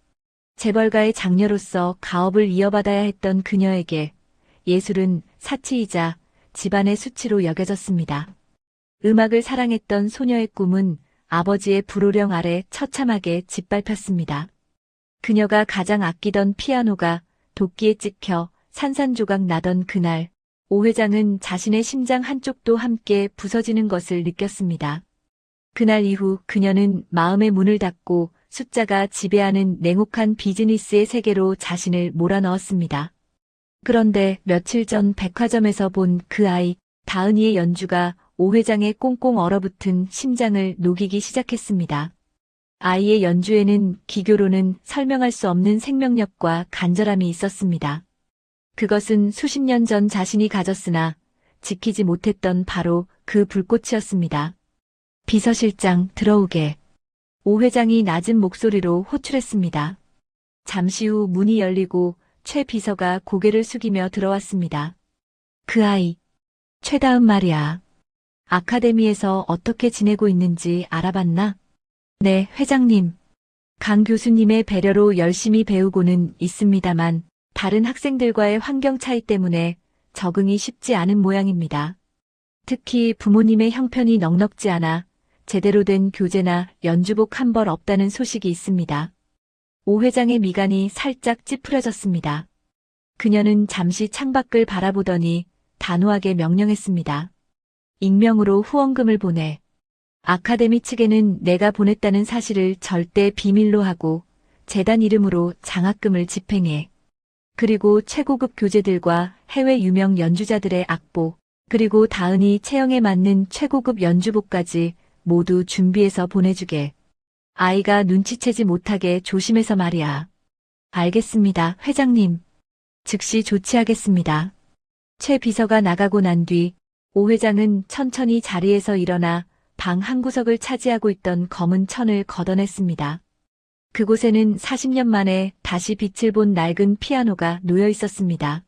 재벌가의 장녀로서 가업을 이어받아야 했던 그녀에게 예술은 사치이자 집안의 수치로 여겨졌습니다. 음악을 사랑했던 소녀의 꿈은 아버지의 불호령 아래 처참하게 짓밟혔습니다. 그녀가 가장 아끼던 피아노가 도끼에 찍혀 산산조각 나던 그날, 오 회장은 자신의 심장 한쪽도 함께 부서지는 것을 느꼈습니다. 그날 이후 그녀는 마음의 문을 닫고 숫자가 지배하는 냉혹한 비즈니스의 세계로 자신을 몰아넣었습니다. 그런데 며칠 전 백화점에서 본 그 아이, 다은이의 연주가 오 회장의 꽁꽁 얼어붙은 심장을 녹이기 시작했습니다. 아이의 연주에는 기교로는 설명할 수 없는 생명력과 간절함이 있었습니다. 그것은 수십 년 전 자신이 가졌으나 지키지 못했던 바로 그 불꽃이었습니다. 비서실장 들어오게. 오 회장이 낮은 목소리로 호출했습니다. 잠시 후 문이 열리고 최 비서가 고개를 숙이며 들어왔습니다. 그 아이, 최다은 말이야. 아카데미에서 어떻게 지내고 있는지 알아봤나? 네, 회장님. 강 교수님의 배려로 열심히 배우고는 있습니다만 다른 학생들과의 환경 차이 때문에 적응이 쉽지 않은 모양입니다. 특히 부모님의 형편이 넉넉지 않아 제대로 된 교재나 연주복 한 벌 없다는 소식이 있습니다. 오 회장의 미간이 살짝 찌푸려졌습니다. 그녀는 잠시 창밖을 바라보더니 단호하게 명령했습니다. 익명으로 후원금을 보내. 아카데미 측에는 내가 보냈다는 사실을 절대 비밀로 하고 재단 이름으로 장학금을 집행해. 그리고 최고급 교재들과 해외 유명 연주자들의 악보, 그리고 다은이 체형에 맞는 최고급 연주복까지 모두 준비해서 보내주게. 아이가 눈치채지 못하게 조심해서 말이야. 알겠습니다, 회장님. 즉시 조치하겠습니다. 최 비서가 나가고 난 뒤 오 회장은 천천히 자리에서 일어나 방 한 구석을 차지하고 있던 검은 천을 걷어냈습니다. 그곳에는 40년 만에 다시 빛을 본 낡은 피아노가 놓여 있었습니다.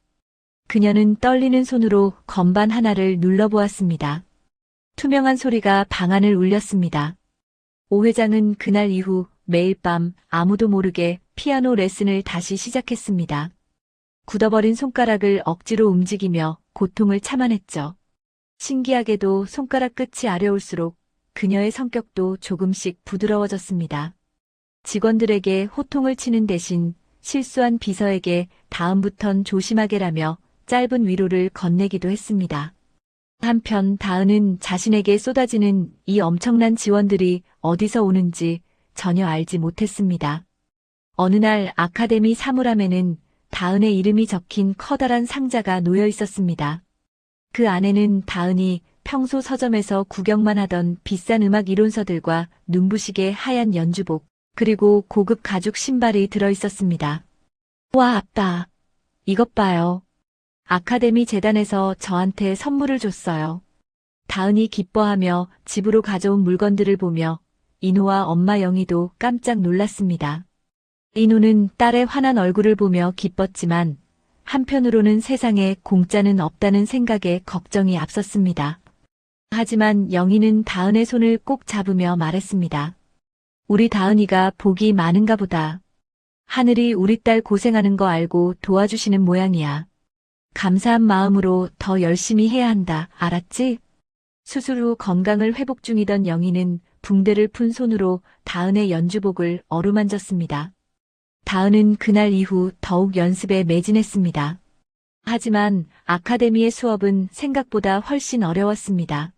그녀는 떨리는 손으로 건반 하나를 눌러보았습니다. 투명한 소리가 방 안을 울렸습니다. 오 회장은 그날 이후 매일 밤 아무도 모르게 피아노 레슨을 다시 시작했습니다. 굳어버린 손가락을 억지로 움직이며 고통을 참아냈죠. 신기하게도 손가락 끝이 아려올수록 그녀의 성격도 조금씩 부드러워졌습니다. 직원들에게 호통을 치는 대신 실수한 비서에게 다음부턴 조심하게라며 짧은 위로를 건네기도 했습니다. 한편 다은은 자신에게 쏟아지는 이 엄청난 지원들이 어디서 오는지 전혀 알지 못했습니다. 어느 날 아카데미 사물함에는 다은의 이름이 적힌 커다란 상자가 놓여 있었습니다. 그 안에는 다은이 평소 서점에서 구경만 하던 비싼 음악 이론서들과 눈부시게 하얀 연주복, 그리고 고급 가죽 신발이 들어 있었습니다. 와, 아빠. 이것 봐요. 아카데미 재단에서 저한테 선물을 줬어요. 다은이 기뻐하며 집으로 가져온 물건들을 보며 인호와 엄마 영희도 깜짝 놀랐습니다. 인호는 딸의 환한 얼굴을 보며 기뻤지만 한편으로는 세상에 공짜는 없다는 생각에 걱정이 앞섰습니다. 하지만 영희는 다은의 손을 꼭 잡으며 말했습니다. 우리 다은이가 복이 많은가 보다. 하늘이 우리 딸 고생하는 거 알고 도와주시는 모양이야. 감사한 마음으로 더 열심히 해야 한다. 알았지? 수술 후 건강을 회복 중이던 영희는 붕대를 푼 손으로 다은의 연주복을 어루만졌습니다. 다은은 그날 이후 더욱 연습에 매진했습니다. 하지만 아카데미의 수업은 생각보다 훨씬 어려웠습니다.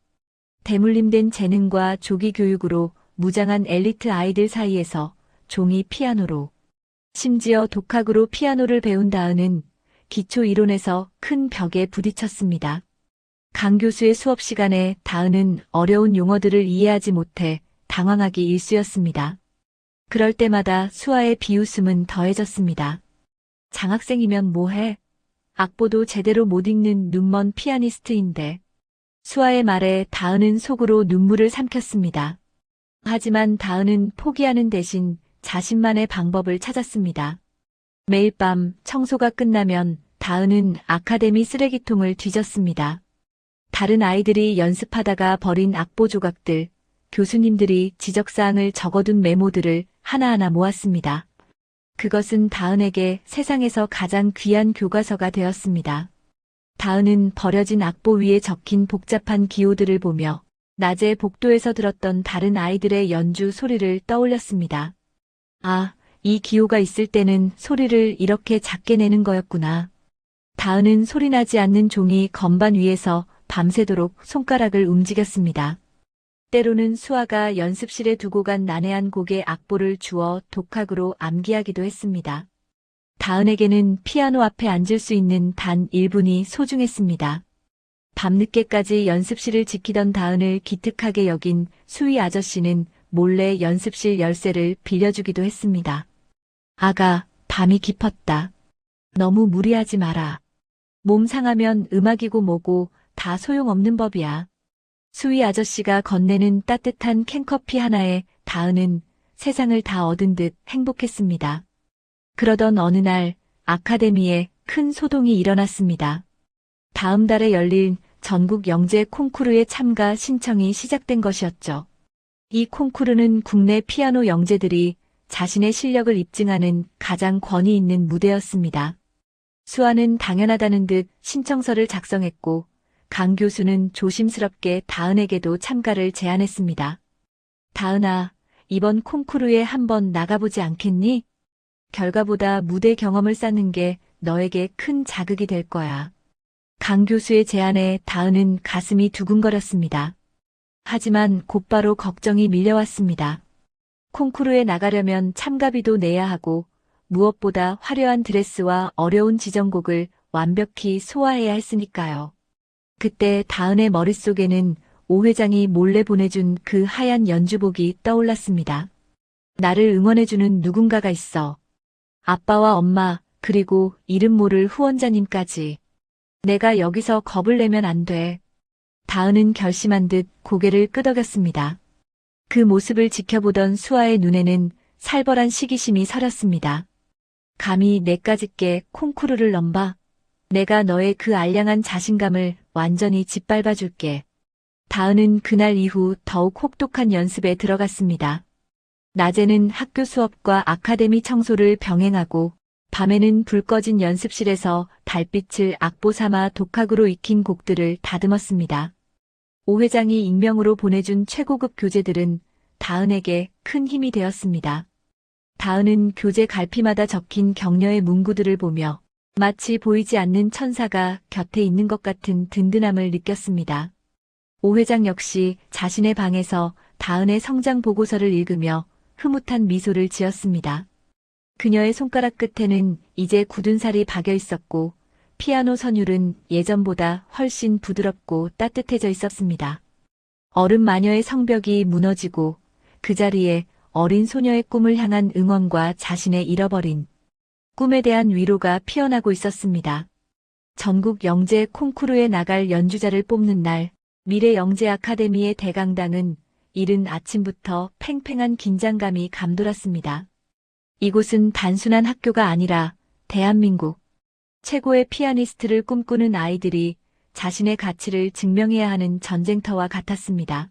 대물림된 재능과 조기 교육으로 무장한 엘리트 아이들 사이에서 종이 피아노로, 심지어 독학으로 피아노를 배운 다은은 기초 이론에서 큰 벽에 부딪혔습니다. 강 교수의 수업 시간에 다은은 어려운 용어들을 이해하지 못해 당황하기 일쑤였습니다. 그럴 때마다 수아의 비웃음은 더해졌습니다. 장학생이면 뭐해? 악보도 제대로 못 읽는 눈먼 피아니스트인데. 수아의 말에 다은은 속으로 눈물을 삼켰습니다. 하지만 다은은 포기하는 대신 자신만의 방법을 찾았습니다. 매일 밤 청소가 끝나면 다은은 아카데미 쓰레기통을 뒤졌습니다. 다른 아이들이 연습하다가 버린 악보 조각들, 교수님들이 지적사항을 적어둔 메모들을 하나하나 모았습니다. 그것은 다은에게 세상에서 가장 귀한 교과서가 되었습니다. 다은은 버려진 악보 위에 적힌 복잡한 기호들을 보며 낮에 복도에서 들었던 다른 아이들의 연주 소리를 떠올렸습니다. 아, 이 기호가 있을 때는 소리를 이렇게 작게 내는 거였구나. 다은은 소리나지 않는 종이 건반 위에서 밤새도록 손가락을 움직였습니다. 때로는 수아가 연습실에 두고 간 난해한 곡의 악보를 주워 독학으로 암기하기도 했습니다. 다은에게는 피아노 앞에 앉을 수 있는 단 1분이 소중했습니다. 밤늦게까지 연습실을 지키던 다은을 기특하게 여긴 수희 아저씨는 몰래 연습실 열쇠를 빌려주기도 했습니다. 아가, 밤이 깊었다. 너무 무리하지 마라. 몸 상하면 음악이고 뭐고 다 소용없는 법이야. 수희 아저씨가 건네는 따뜻한 캔커피 하나에 다은은 세상을 다 얻은 듯 행복했습니다. 그러던 어느 날 아카데미에 큰 소동이 일어났습니다. 다음 달에 열릴 전국 영재 콩쿠르에 참가 신청이 시작된 것이었죠. 이 콩쿠르는 국내 피아노 영재들이 자신의 실력을 입증하는 가장 권위 있는 무대였습니다. 수아는 당연하다는 듯 신청서를 작성했고 강 교수는 조심스럽게 다은에게도 참가를 제안했습니다. 다은아, 이번 콩쿠르에 한번 나가보지 않겠니? 결과보다 무대 경험을 쌓는 게 너에게 큰 자극이 될 거야. 강 교수의 제안에 다은은 가슴이 두근거렸습니다. 하지만 곧바로 걱정이 밀려왔습니다. 콩쿠르에 나가려면 참가비도 내야 하고 무엇보다 화려한 드레스와 어려운 지정곡을 완벽히 소화해야 했으니까요. 그때 다은의 머릿속에는 오 회장이 몰래 보내준 그 하얀 연주복이 떠올랐습니다. 나를 응원해주는 누군가가 있어. 아빠와 엄마, 그리고 이름 모를 후원자님까지. 내가 여기서 겁을 내면 안 돼. 다은은 결심한 듯 고개를 끄덕였습니다. 그 모습을 지켜보던 수아의 눈에는 살벌한 시기심이 서렸습니다. 감히 내까짓게 콩쿠르를 넘봐? 내가 너의 그 알량한 자신감을 완전히 짓밟아 줄게. 다은은 그날 이후 더욱 혹독한 연습에 들어갔습니다. 낮에는 학교 수업과 아카데미 청소를 병행하고 밤에는 불 꺼진 연습실에서 달빛을 악보 삼아 독학으로 익힌 곡들을 다듬었습니다. 오 회장이 익명으로 보내준 최고급 교재들은 다은에게 큰 힘이 되었습니다. 다은은 교재 갈피마다 적힌 격려의 문구들을 보며 마치 보이지 않는 천사가 곁에 있는 것 같은 든든함을 느꼈습니다. 오 회장 역시 자신의 방에서 다은의 성장 보고서를 읽으며 흐뭇한 미소를 지었습니다. 그녀의 손가락 끝에는 이제 굳은 살이 박여 있었고 피아노 선율은 예전보다 훨씬 부드럽고 따뜻해져 있었습니다. 어른 마녀의 성벽이 무너지고 그 자리에 어린 소녀의 꿈을 향한 응원과 자신의 잃어버린 꿈에 대한 위로가 피어나고 있었습니다. 전국 영재 콩쿠르에 나갈 연주자를 뽑는 날, 미래 영재 아카데미의 대강당은 이른 아침부터 팽팽한 긴장감이 감돌았습니다. 이곳은 단순한 학교가 아니라 대한민국 최고의 피아니스트를 꿈꾸는 아이들이 자신의 가치를 증명해야 하는 전쟁터와 같았습니다.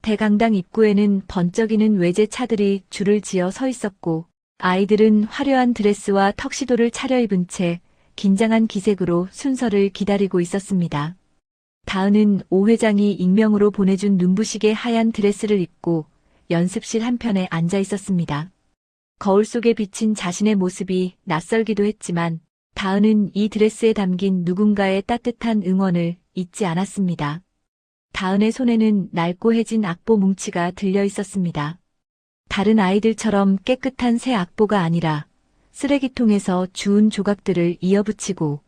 대강당 입구에는 번쩍이는 외제차들이 줄을 지어 서 있었고 아이들은 화려한 드레스와 턱시도를 차려입은 채 긴장한 기색으로 순서를 기다리고 있었습니다. 다은은 오 회장이 익명으로 보내준 눈부시게 하얀 드레스를 입고 연습실 한편에 앉아 있었습니다. 거울 속에 비친 자신의 모습이 낯설기도 했지만 다은은 이 드레스에 담긴 누군가의 따뜻한 응원을 잊지 않았습니다. 다은의 손에는 낡고해진 악보 뭉치가 들려 있었습니다. 다른 아이들처럼 깨끗한 새 악보가 아니라 쓰레기통에서 주운 조각들을 이어붙이고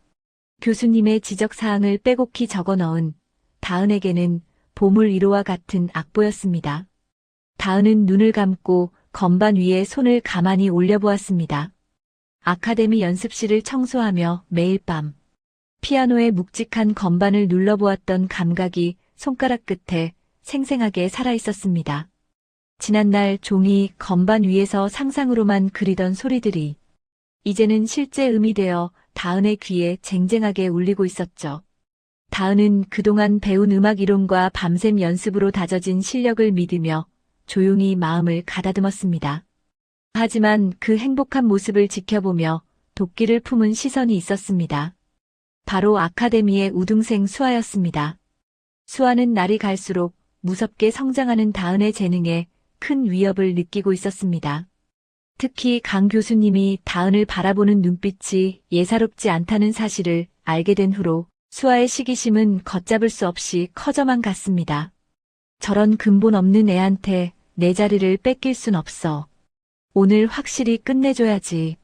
교수님의 지적사항을 빼곡히 적어 넣은 다은에게는 보물 1호와 같은 악보였습니다. 다은은 눈을 감고 건반 위에 손을 가만히 올려보았습니다. 아카데미 연습실을 청소하며 매일 밤 피아노의 묵직한 건반을 눌러보았던 감각이 손가락 끝에 생생하게 살아있었습니다. 지난날 종이 건반 위에서 상상으로만 그리던 소리들이 이제는 실제 음이 되어 다은의 귀에 쟁쟁하게 울리고 있었죠. 다은은 그동안 배운 음악 이론과 밤샘 연습으로 다져진 실력을 믿으며 조용히 마음을 가다듬었습니다. 하지만 그 행복한 모습을 지켜보며 도끼를 품은 시선이 있었습니다. 바로 아카데미의 우등생 수아였습니다. 수아는 날이 갈수록 무섭게 성장하는 다은의 재능에 큰 위협을 느끼고 있었습니다. 특히 강 교수님이 다은을 바라보는 눈빛이 예사롭지 않다는 사실을 알게 된 후로 수아의 시기심은 걷잡을 수 없이 커져만 갔습니다. 저런 근본 없는 애한테 내 자리를 뺏길 순 없어. 오늘 확실히 끝내줘야지.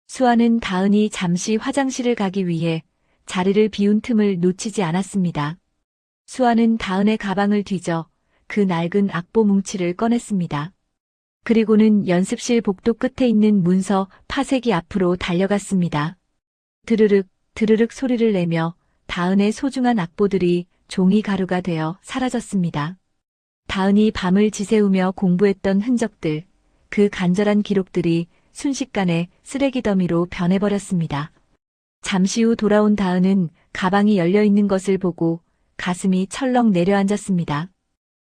수아는 다은이 잠시 화장실을 가기 위해 자리를 비운 틈을 놓치지 않았습니다. 수아는 다은의 가방을 뒤져 그 낡은 악보 뭉치를 꺼냈습니다. 그리고는 연습실 복도 끝에 있는 문서 파쇄기 앞으로 달려갔습니다. 드르륵, 드르륵 소리를 내며 다은의 소중한 악보들이 종이 가루가 되어 사라졌습니다. 다은이 밤을 지새우며 공부했던 흔적들, 그 간절한 기록들이 순식간에 쓰레기 더미로 변해버렸습니다. 잠시 후 돌아온 다은은 가방이 열려 있는 것을 보고 가슴이 철렁 내려앉았습니다.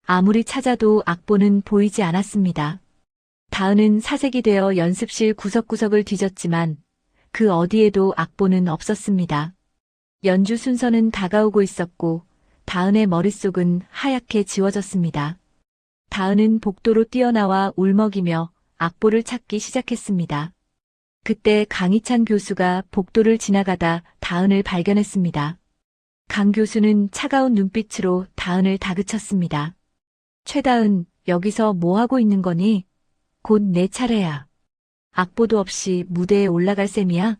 아무리 찾아도 악보는 보이지 않았습니다. 다은은 사색이 되어 연습실 구석구석을 뒤졌지만 그 어디에도 악보는 없었습니다. 연주 순서는 다가오고 있었고 다은의 머릿속은 하얗게 지워졌습니다. 다은은 복도로 뛰어나와 울먹이며 악보를 찾기 시작했습니다. 그때 강희찬 교수가 복도를 지나가다 다은을 발견했습니다. 강 교수는 차가운 눈빛으로 다은을 다그쳤습니다. 최다은, 여기서 뭐 하고 있는 거니? 곧 내 차례야. 악보도 없이 무대에 올라갈 셈이야?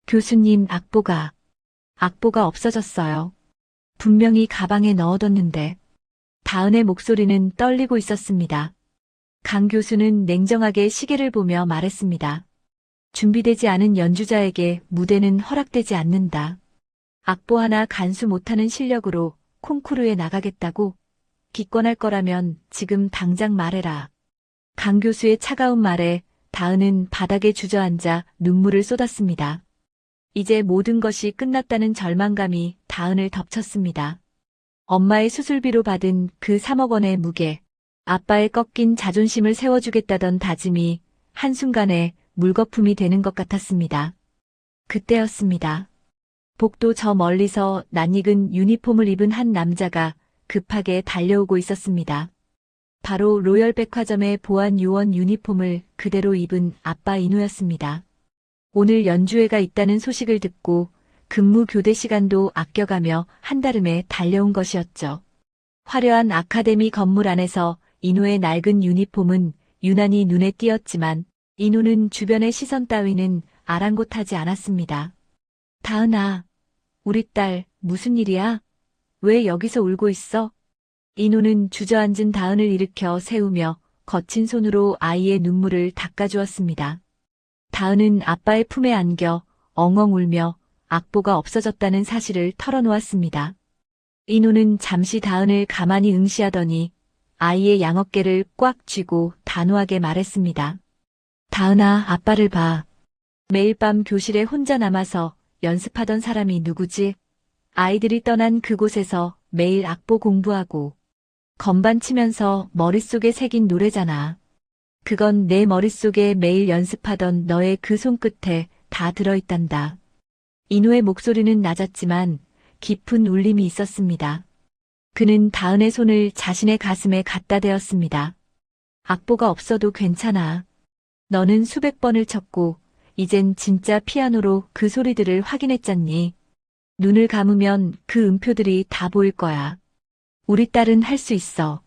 교수님, 악보가 없어졌어요. 분명히 가방에 넣어뒀는데. 다은의 목소리는 떨리고 있었습니다. 강 교수는 냉정하게 시계를 보며 말했습니다. 준비되지 않은 연주자에게 무대는 허락되지 않는다. 악보 하나 간수 못하는 실력으로 콩쿠르에 나가겠다고? 기권할 거라면 지금 당장 말해라. 강 교수의 차가운 말에 다은은 바닥에 주저앉아 눈물을 쏟았습니다. 이제 모든 것이 끝났다는 절망감이 다은을 덮쳤습니다. 엄마의 수술비로 받은 그 3억 원의 무게, 아빠의 꺾인 자존심을 세워주겠다던 다짐이 한순간에 물거품이 되는 것 같았습니다. 그때였습니다. 복도 저 멀리서 낯익은 유니폼을 입은 한 남자가 급하게 달려오고 있었습니다. 바로 로열 백화점의 보안 요원 유니폼을 그대로 입은 아빠 인우였습니다. 오늘 연주회가 있다는 소식을 듣고 근무 교대 시간도 아껴가며 한달음에 달려온 것이었죠. 화려한 아카데미 건물 안에서 인우의 낡은 유니폼은 유난히 눈에 띄었지만 인우는 주변의 시선 따위는 아랑곳하지 않았습니다. 다은아, 우리 딸 무슨 일이야? 왜 여기서 울고 있어? 인우는 주저앉은 다은을 일으켜 세우며 거친 손으로 아이의 눈물을 닦아주었습니다. 다은은 아빠의 품에 안겨 엉엉 울며 악보가 없어졌다는 사실을 털어놓았습니다. 인우는 잠시 다은을 가만히 응시하더니 아이의 양어깨를 꽉 쥐고 단호하게 말했습니다. 다은아, 아빠를 봐. 매일 밤 교실에 혼자 남아서 연습하던 사람이 누구지? 아이들이 떠난 그곳에서 매일 악보 공부하고 건반 치면서 머릿속에 새긴 노래잖아. 그건 내 머릿속에 매일 연습하던 너의 그 손끝에 다 들어있단다. 인우의 목소리는 낮았지만 깊은 울림이 있었습니다. 그는 다은의 손을 자신의 가슴에 갖다 대었습니다. 악보가 없어도 괜찮아. 너는 수백 번을 쳤고 이젠 진짜 피아노로 그 소리들을 확인했잖니. 눈을 감으면 그 음표들이 다 보일 거야. 우리 딸은 할 수 있어.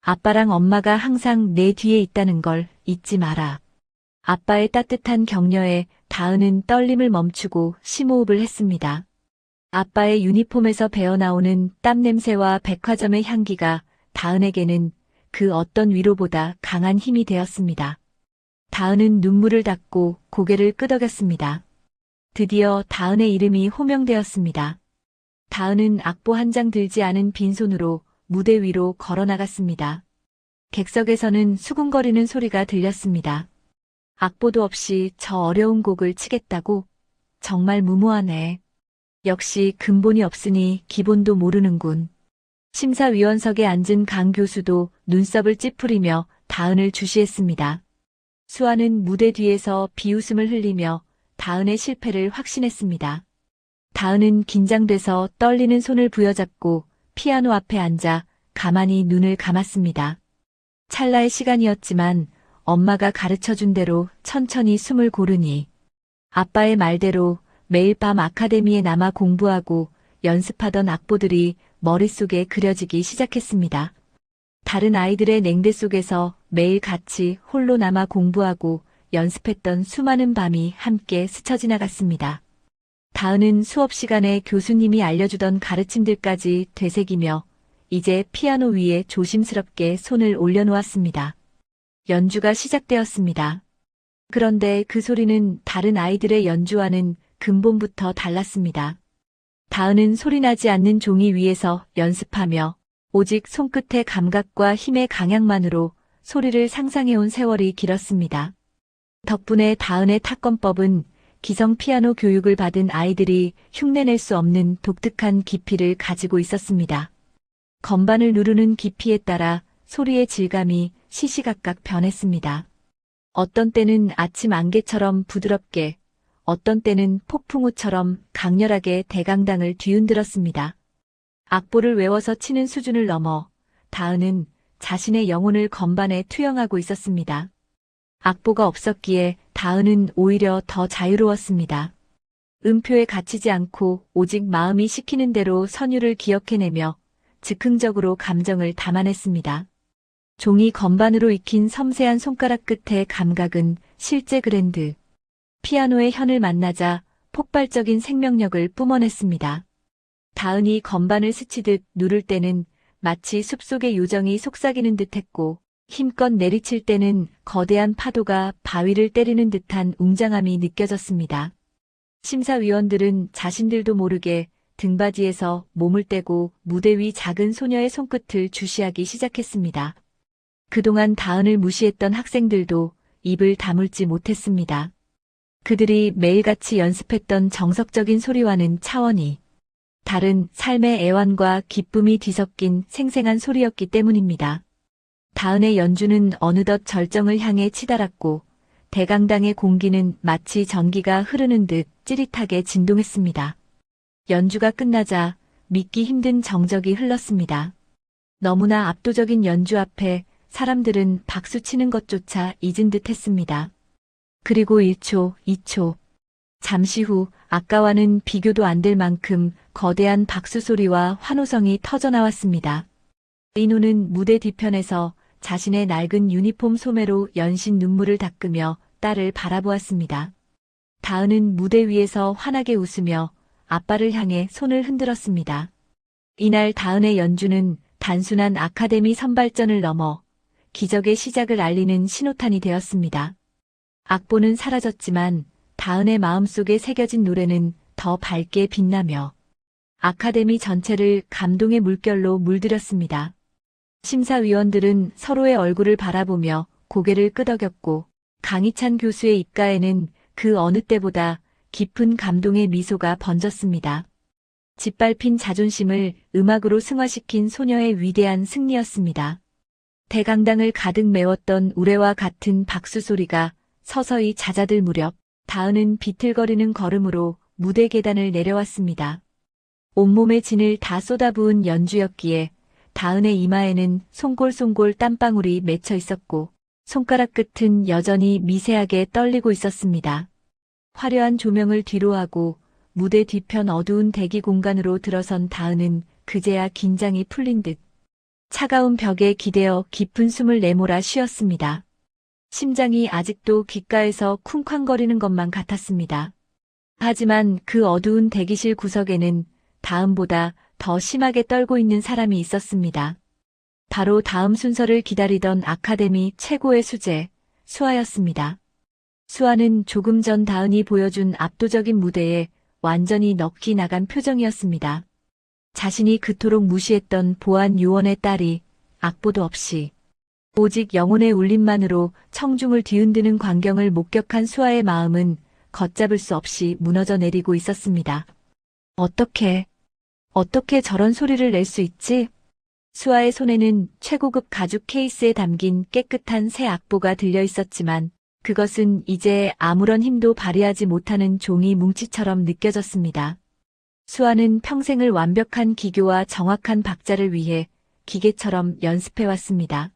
아빠랑 엄마가 항상 내 뒤에 있다는 걸 잊지 마라. 아빠의 따뜻한 격려에 다은은 떨림을 멈추고 심호흡을 했습니다. 아빠의 유니폼에서 배어나오는 땀 냄새와 백화점의 향기가 다은에게는 그 어떤 위로보다 강한 힘이 되었습니다. 다은은 눈물을 닦고 고개를 끄덕였습니다. 드디어 다은의 이름이 호명되었습니다. 다은은 악보 한 장 들지 않은 빈손으로 무대 위로 걸어나갔습니다. 객석에서는 수군거리는 소리가 들렸습니다. 악보도 없이 저 어려운 곡을 치겠다고? 정말 무모하네. 역시 근본이 없으니 기본도 모르는군. 심사위원석에 앉은 강 교수도 눈썹을 찌푸리며 다은을 주시했습니다. 수아는 무대 뒤에서 비웃음을 흘리며 다은의 실패를 확신했습니다. 다은은 긴장돼서 떨리는 손을 부여잡고 피아노 앞에 앉아 가만히 눈을 감았습니다. 찰나의 시간이었지만 엄마가 가르쳐준 대로 천천히 숨을 고르니 아빠의 말대로 매일 밤 아카데미에 남아 공부하고 연습하던 악보들이 머릿속에 그려지기 시작했습니다. 다른 아이들의 냉대 속에서 매일 같이 홀로 남아 공부하고 연습했던 수많은 밤이 함께 스쳐 지나갔습니다. 다은은 수업 시간에 교수님이 알려주던 가르침들까지 되새기며 이제 피아노 위에 조심스럽게 손을 올려놓았습니다. 연주가 시작되었습니다. 그런데 그 소리는 다른 아이들의 연주와는 근본부터 달랐습니다. 다은은 소리나지 않는 종이 위에서 연습하며 오직 손끝의 감각과 힘의 강약만으로 소리를 상상해온 세월이 길었습니다. 덕분에 다은의 타건법은 기성 피아노 교육을 받은 아이들이 흉내낼 수 없는 독특한 깊이를 가지고 있었습니다. 건반을 누르는 깊이에 따라 소리의 질감이 시시각각 변했습니다. 어떤 때는 아침 안개처럼 부드럽게, 어떤 때는 폭풍우처럼 강렬하게 대강당을 뒤흔들었습니다. 악보를 외워서 치는 수준을 넘어 다은은 자신의 영혼을 건반에 투영하고 있었습니다. 악보가 없었기에 다은은 오히려 더 자유로웠습니다. 음표에 갇히지 않고 오직 마음이 시키는 대로 선율을 기억해내며 즉흥적으로 감정을 담아냈습니다. 종이 건반으로 익힌 섬세한 손가락 끝의 감각은 실제 그랜드 피아노의 현을 만나자 폭발적인 생명력을 뿜어냈습니다. 다은이 건반을 스치듯 누를 때는 마치 숲속의 요정이 속삭이는 듯했고 힘껏 내리칠 때는 거대한 파도가 바위를 때리는 듯한 웅장함이 느껴졌습니다. 심사위원들은 자신들도 모르게 등받이에서 몸을 떼고 무대 위 작은 소녀의 손끝을 주시하기 시작했습니다. 그동안 다은을 무시했던 학생들도 입을 다물지 못했습니다. 그들이 매일같이 연습했던 정석적인 소리와는 차원이 다른 삶의 애환과 기쁨이 뒤섞인 생생한 소리였기 때문입니다. 다은의 연주는 어느덧 절정을 향해 치달았고 대강당의 공기는 마치 전기가 흐르는 듯 찌릿하게 진동했습니다. 연주가 끝나자 믿기 힘든 정적이 흘렀습니다. 너무나 압도적인 연주 앞에 사람들은 박수치는 것조차 잊은 듯 했습니다. 그리고 1초, 2초. 잠시 후 아까와는 비교도 안 될 만큼 거대한 박수 소리와 환호성이 터져나왔습니다. 인호는 무대 뒤편에서 자신의 낡은 유니폼 소매로 연신 눈물을 닦으며 딸을 바라보았습니다. 다은은 무대 위에서 환하게 웃으며 아빠를 향해 손을 흔들었습니다. 이날 다은의 연주는 단순한 아카데미 선발전을 넘어 기적의 시작을 알리는 신호탄이 되었습니다. 악보는 사라졌지만 다은의 마음속에 새겨진 노래는 더 밝게 빛나며 아카데미 전체를 감동의 물결로 물들였습니다. 심사위원들은 서로의 얼굴을 바라보며 고개를 끄덕였고 강희찬 교수의 입가에는 그 어느 때보다 깊은 감동의 미소가 번졌습니다. 짓밟힌 자존심을 음악으로 승화시킨 소녀의 위대한 승리였습니다. 대강당을 가득 메웠던 우레와 같은 박수 소리가 서서히 잦아들 무렵 다은은 비틀거리는 걸음으로 무대 계단을 내려왔습니다. 온몸에 진을 다 쏟아부은 연주였기에 다은의 이마에는 송골송골 땀방울이 맺혀 있었고 손가락 끝은 여전히 미세하게 떨리고 있었습니다. 화려한 조명을 뒤로하고 무대 뒤편 어두운 대기 공간으로 들어선 다은은 그제야 긴장이 풀린 듯 차가운 벽에 기대어 깊은 숨을 내몰아 쉬었습니다. 심장이 아직도 귓가에서 쿵쾅거리는 것만 같았습니다. 하지만 그 어두운 대기실 구석에는 다음보다 더 심하게 떨고 있는 사람이 있었습니다. 바로 다음 순서를 기다리던 아카데미 최고의 수재, 수아였습니다. 수아는 조금 전 다은이 보여준 압도적인 무대에 완전히 넋이 나간 표정이었습니다. 자신이 그토록 무시했던 보안 요원의 딸이 악보도 없이 오직 영혼의 울림만으로 청중을 뒤흔드는 광경을 목격한 수아의 마음은 걷잡을 수 없이 무너져 내리고 있었습니다. 어떻게 저런 소리를 낼 수 있지? 수아의 손에는 최고급 가죽 케이스에 담긴 깨끗한 새 악보가 들려 있었지만 그것은 이제 아무런 힘도 발휘하지 못하는 종이 뭉치처럼 느껴졌습니다. 수아는 평생을 완벽한 기교와 정확한 박자를 위해 기계처럼 연습해왔습니다.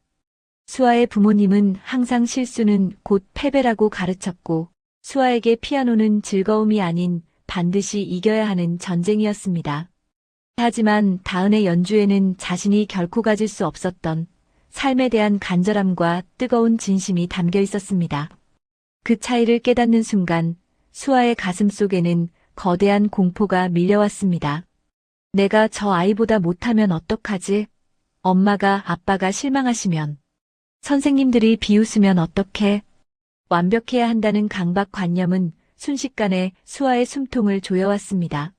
수아의 부모님은 항상 실수는 곧 패배라고 가르쳤고 수아에게 피아노는 즐거움이 아닌 반드시 이겨야 하는 전쟁이었습니다. 하지만 다은의 연주에는 자신이 결코 가질 수 없었던 삶에 대한 간절함과 뜨거운 진심이 담겨 있었습니다. 그 차이를 깨닫는 순간 수아의 가슴 속에는 거대한 공포가 밀려왔습니다. 내가 저 아이보다 못하면 어떡하지? 엄마가 아빠가 실망하시면, 선생님들이 비웃으면 어떡해? 완벽해야 한다는 강박관념은 순식간에 수아의 숨통을 조여왔습니다.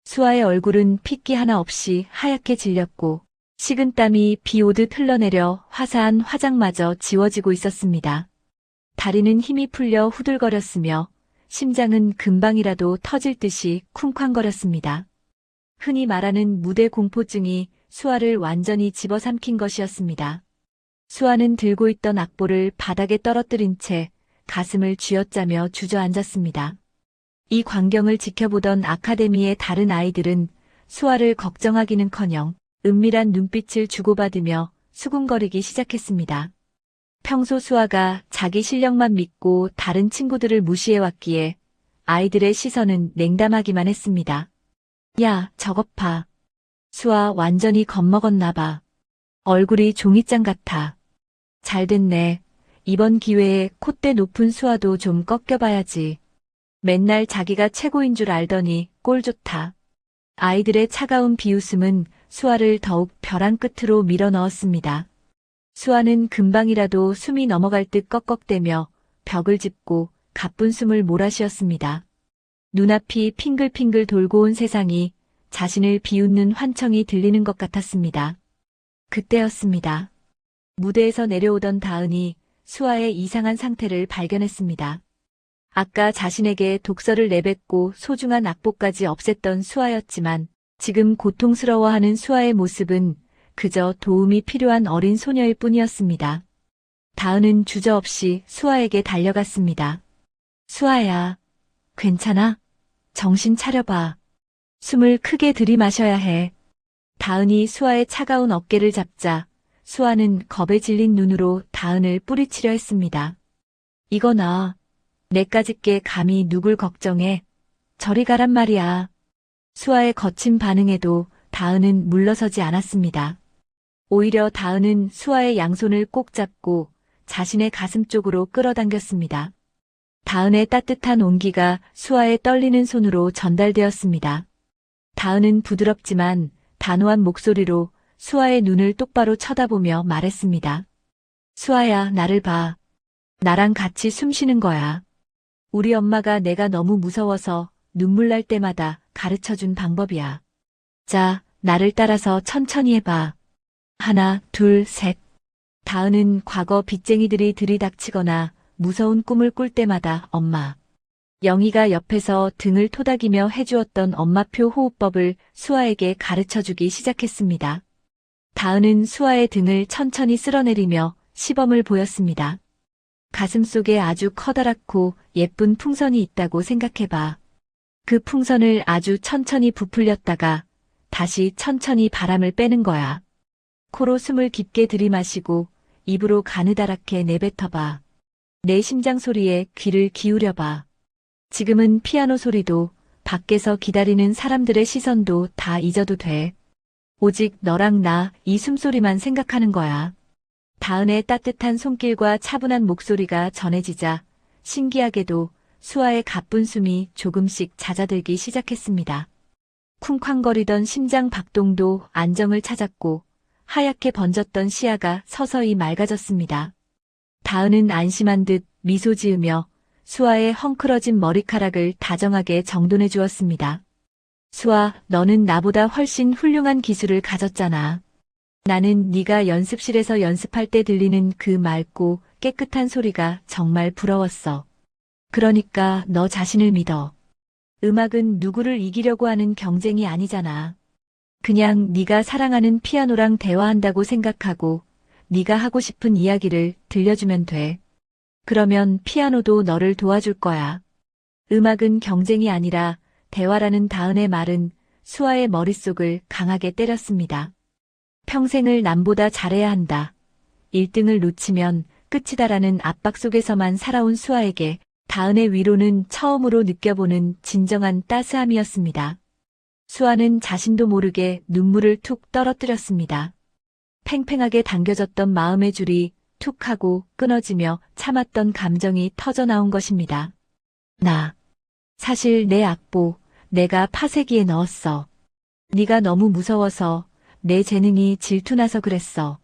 수아의 얼굴은 핏기 하나 없이 하얗게 질렸고 식은땀이 비 오듯 흘러내려 화사한 화장마저 지워지고 있었습니다. 다리는 힘이 풀려 후들거렸으며 심장은 금방이라도 터질 듯이 쿵쾅거렸습니다. 흔히 말하는 무대 공포증이 수아를 완전히 집어삼킨 것이었습니다. 수아는 들고 있던 악보를 바닥에 떨어뜨린 채 가슴을 쥐어짜며 주저앉았습니다. 이 광경을 지켜보던 아카데미의 다른 아이들은 수아를 걱정하기는커녕 은밀한 눈빛을 주고받으며 수군거리기 시작했습니다. 평소 수아가 자기 실력만 믿고 다른 친구들을 무시해왔기에 아이들의 시선은 냉담하기만 했습니다. 야, 저것 봐. 수아 완전히 겁먹었나 봐. 얼굴이 종이장 같아. 잘 됐네. 이번 기회에 콧대 높은 수아도 좀 꺾여봐야지. 맨날 자기가 최고인 줄 알더니 꼴 좋다. 아이들의 차가운 비웃음은 수아를 더욱 벼랑 끝으로 밀어넣었습니다. 수아는 금방이라도 숨이 넘어갈 듯 꺽꺽대며 벽을 짚고 가쁜 숨을 몰아쉬었습니다. 눈앞이 핑글핑글 돌고 온 세상이 자신을 비웃는 환청이 들리는 것 같았습니다. 그때였습니다. 무대에서 내려오던 다은이 수아의 이상한 상태를 발견했습니다. 아까 자신에게 독서를 내뱉고 소중한 악보까지 없앴던 수아였지만 지금 고통스러워하는 수아의 모습은 그저 도움이 필요한 어린 소녀일 뿐이었습니다. 다은은 주저없이 수아에게 달려갔습니다. 수아야, 괜찮아? 정신 차려봐. 숨을 크게 들이마셔야 해. 다은이 수아의 차가운 어깨를 잡자 수아는 겁에 질린 눈으로 다은을 뿌리치려 했습니다. 이거나 내까짓게 감히 누굴 걱정해. 저리 가란 말이야. 수아의 거친 반응에도 다은은 물러서지 않았습니다. 오히려 다은은 수아의 양손을 꼭 잡고 자신의 가슴 쪽으로 끌어당겼습니다. 다은의 따뜻한 온기가 수아의 떨리는 손으로 전달되었습니다. 다은은 부드럽지만 단호한 목소리로 수아의 눈을 똑바로 쳐다보며 말했습니다. 수아야, 나를 봐. 나랑 같이 숨 쉬는 거야. 우리 엄마가 내가 너무 무서워서 눈물 날 때마다 가르쳐준 방법이야. 자, 나를 따라서 천천히 해봐. 하나, 둘, 셋. 다은은 과거 빚쟁이들이 들이닥치거나 무서운 꿈을 꿀 때마다 엄마. 영희가 옆에서 등을 토닥이며 해주었던 엄마표 호흡법을 수아에게 가르쳐주기 시작했습니다. 다은은 수아의 등을 천천히 쓸어내리며 시범을 보였습니다. 가슴속에 아주 커다랗고 예쁜 풍선이 있다고 생각해봐. 그 풍선을 아주 천천히 부풀렸다가 다시 천천히 바람을 빼는 거야. 코로 숨을 깊게 들이마시고 입으로 가느다랗게 내뱉어봐. 내 심장 소리에 귀를 기울여봐. 지금은 피아노 소리도 밖에서 기다리는 사람들의 시선도 다 잊어도 돼. 오직 너랑 나 이 숨소리만 생각하는 거야. 다은의 따뜻한 손길과 차분한 목소리가 전해지자 신기하게도 수아의 가쁜 숨이 조금씩 잦아들기 시작했습니다. 쿵쾅거리던 심장 박동도 안정을 찾았고 하얗게 번졌던 시야가 서서히 맑아졌습니다. 다은은 안심한 듯 미소 지으며 수아의 헝클어진 머리카락을 다정하게 정돈해 주었습니다. 수아, 너는 나보다 훨씬 훌륭한 기술을 가졌잖아. 나는 네가 연습실에서 연습할 때 들리는 그 맑고 깨끗한 소리가 정말 부러웠어. 그러니까 너 자신을 믿어. 음악은 누구를 이기려고 하는 경쟁이 아니잖아. 그냥 네가 사랑하는 피아노랑 대화한다고 생각하고 네가 하고 싶은 이야기를 들려주면 돼. 그러면 피아노도 너를 도와줄 거야. 음악은 경쟁이 아니라 대화라는 다은의 말은 수아의 머릿속을 강하게 때렸습니다. 평생을 남보다 잘해야 한다. 1등을 놓치면 끝이다라는 압박 속에서만 살아온 수아에게 다은의 위로는 처음으로 느껴보는 진정한 따스함이었습니다. 수아는 자신도 모르게 눈물을 툭 떨어뜨렸습니다. 팽팽하게 당겨졌던 마음의 줄이 툭 하고 끊어지며 참았던 감정이 터져 나온 것입니다. 사실 내 악보 내가 파쇄기에 넣었어. 네가 너무 무서워서 내 재능이 질투나서 그랬어.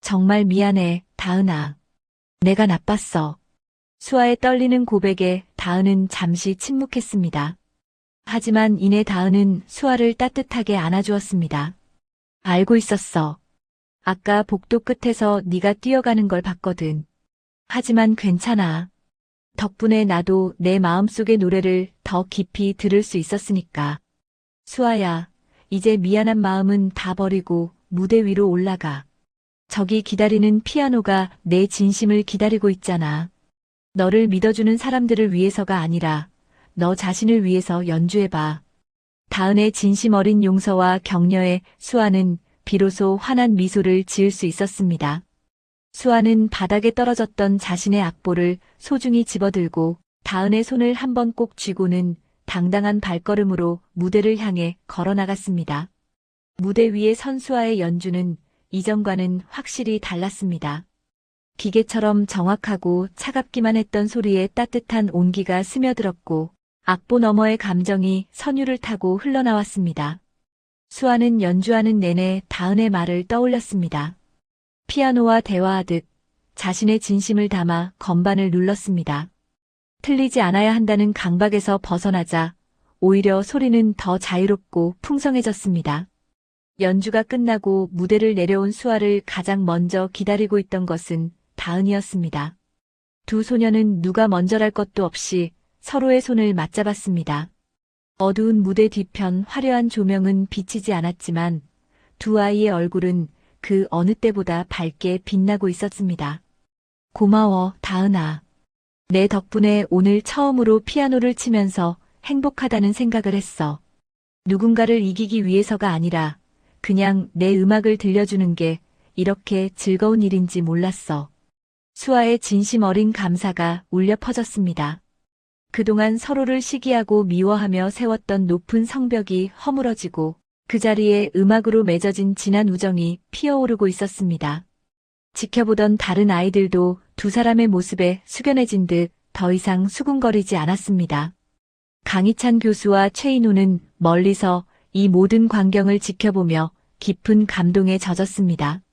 정말 미안해, 다은아. 내가 나빴어. 수아의 떨리는 고백에 다은은 잠시 침묵했습니다. 하지만 이내 다은은 수아를 따뜻하게 안아주었습니다. 알고 있었어. 아까 복도 끝에서 네가 뛰어가는 걸 봤거든. 하지만 괜찮아. 덕분에 나도 내 마음속의 노래를 더 깊이 들을 수 있었으니까. 수아야, 이제 미안한 마음은 다 버리고 무대 위로 올라가. 저기 기다리는 피아노가 내 진심을 기다리고 있잖아. 너를 믿어주는 사람들을 위해서가 아니라 너 자신을 위해서 연주해봐. 다은의 진심 어린 용서와 격려에 수아는 비로소 환한 미소를 지을 수 있었습니다. 수아는 바닥에 떨어졌던 자신의 악보를 소중히 집어들고 다은의 손을 한번 꼭 쥐고는 당당한 발걸음으로 무대를 향해 걸어나갔습니다. 무대 위의 선수와의 연주는 이전과는 확실히 달랐습니다. 기계처럼 정확하고 차갑기만 했던 소리에 따뜻한 온기가 스며들었고 악보 너머의 감정이 선율을 타고 흘러나왔습니다. 수아는 연주하는 내내 다은의 말을 떠올렸습니다. 피아노와 대화하듯 자신의 진심을 담아 건반을 눌렀습니다. 틀리지 않아야 한다는 강박에서 벗어나자 오히려 소리는 더 자유롭고 풍성해졌습니다. 연주가 끝나고 무대를 내려온 수아를 가장 먼저 기다리고 있던 것은 다은이었습니다. 두 소녀는 누가 먼저랄 것도 없이 서로의 손을 맞잡았습니다. 어두운 무대 뒤편 화려한 조명은 비치지 않았지만 두 아이의 얼굴은 그 어느 때보다 밝게 빛나고 있었습니다. 고마워, 다은아. 내 덕분에 오늘 처음으로 피아노를 치면서 행복하다는 생각을 했어. 누군가를 이기기 위해서가 아니라 그냥 내 음악을 들려주는 게 이렇게 즐거운 일인지 몰랐어. 수아의 진심 어린 감사가 울려 퍼졌습니다. 그동안 서로를 시기하고 미워하며 세웠던 높은 성벽이 허물어지고 그 자리에 음악으로 맺어진 진한 우정이 피어오르고 있었습니다. 지켜보던 다른 아이들도 두 사람의 모습에 숙연해진 듯 더 이상 수군거리지 않았습니다. 강희찬 교수와 최인우는 멀리서 이 모든 광경을 지켜보며 깊은 감동에 젖었습니다.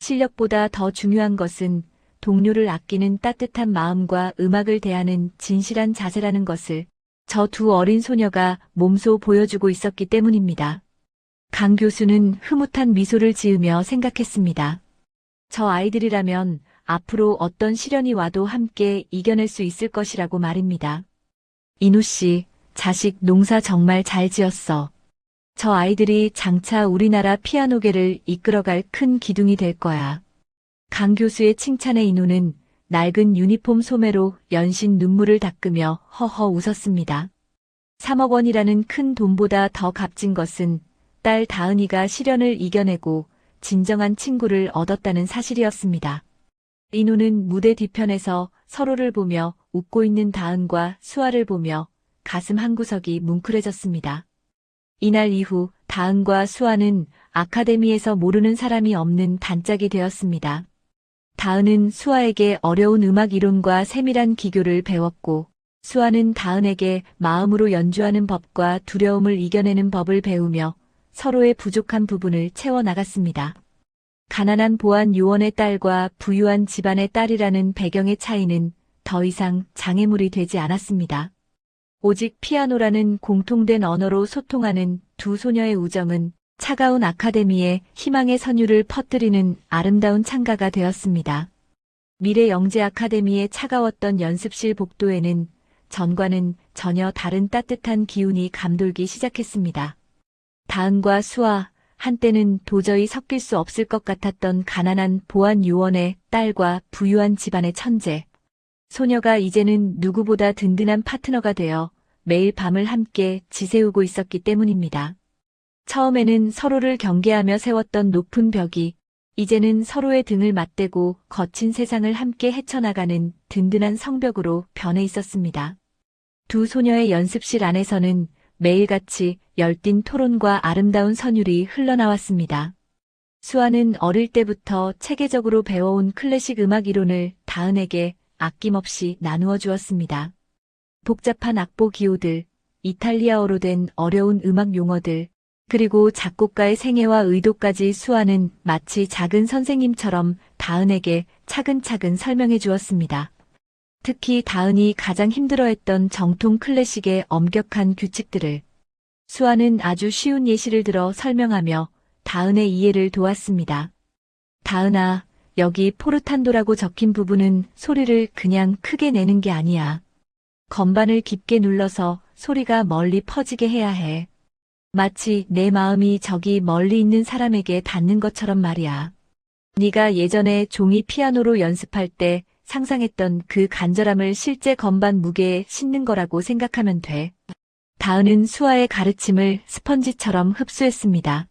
실력보다 더 중요한 것은 동료를 아끼는 따뜻한 마음과 음악을 대하는 진실한 자세라는 것을 저 두 어린 소녀가 몸소 보여주고 있었기 때문입니다. 강 교수는 흐뭇한 미소를 지으며 생각했습니다. 저 아이들이라면 앞으로 어떤 시련이 와도 함께 이겨낼 수 있을 것이라고 말입니다. 인우 씨, 자식 농사 정말 잘 지었어. 저 아이들이 장차 우리나라 피아노계를 이끌어갈 큰 기둥이 될 거야. 강 교수의 칭찬에 인우는 낡은 유니폼 소매로 연신 눈물을 닦으며 허허 웃었습니다. 3억 원이라는 큰 돈보다 더 값진 것은 딸 다은이가 시련을 이겨내고 진정한 친구를 얻었다는 사실이었습니다. 인우는 무대 뒤편에서 서로를 보며 웃고 있는 다은과 수아를 보며 가슴 한구석이 뭉클해졌습니다. 이날 이후 다은과 수아는 아카데미에서 모르는 사람이 없는 단짝이 되었습니다. 다은은 수아에게 어려운 음악 이론과 세밀한 기교를 배웠고 수아는 다은에게 마음으로 연주하는 법과 두려움을 이겨내는 법을 배우며 서로의 부족한 부분을 채워나갔습니다. 가난한 보안 요원의 딸과 부유한 집안의 딸이라는 배경의 차이는 더 이상 장애물이 되지 않았습니다. 오직 피아노라는 공통된 언어로 소통하는 두 소녀의 우정은 차가운 아카데미에 희망의 선율을 퍼뜨리는 아름다운 창가가 되었습니다. 미래 영재 아카데미의 차가웠던 연습실 복도에는 전과는 전혀 다른 따뜻한 기운이 감돌기 시작했습니다. 다은과 수아, 한때는 도저히 섞일 수 없을 것 같았던 가난한 보안 요원의 딸과 부유한 집안의 천재. 소녀가 이제는 누구보다 든든한 파트너가 되어 매일 밤을 함께 지새우고 있었기 때문입니다. 처음에는 서로를 경계하며 세웠던 높은 벽이 이제는 서로의 등을 맞대고 거친 세상을 함께 헤쳐나가는 든든한 성벽으로 변해 있었습니다. 두 소녀의 연습실 안에서는 매일같이 열띤 토론과 아름다운 선율이 흘러나왔습니다. 수아는 어릴 때부터 체계적으로 배워온 클래식 음악 이론을 다은에게 아낌없이 나누어 주었습니다. 복잡한 악보 기호들, 이탈리아어로 된 어려운 음악 용어들, 그리고 작곡가의 생애와 의도까지 수아는 마치 작은 선생님처럼 다은에게 차근차근 설명해 주었습니다. 특히 다은이 가장 힘들어했던 정통 클래식의 엄격한 규칙들을 수아는 아주 쉬운 예시를 들어 설명하며 다은의 이해를 도왔습니다. 다은아, 여기 포르탄도라고 적힌 부분은 소리를 그냥 크게 내는 게 아니야. 건반을 깊게 눌러서 소리가 멀리 퍼지게 해야 해. 마치 내 마음이 저기 멀리 있는 사람에게 닿는 것처럼 말이야. 네가 예전에 종이 피아노로 연습할 때 상상했던 그 간절함을 실제 건반 무게에 싣는 거라고 생각하면 돼. 다은은 수아의 가르침을 스펀지처럼 흡수했습니다.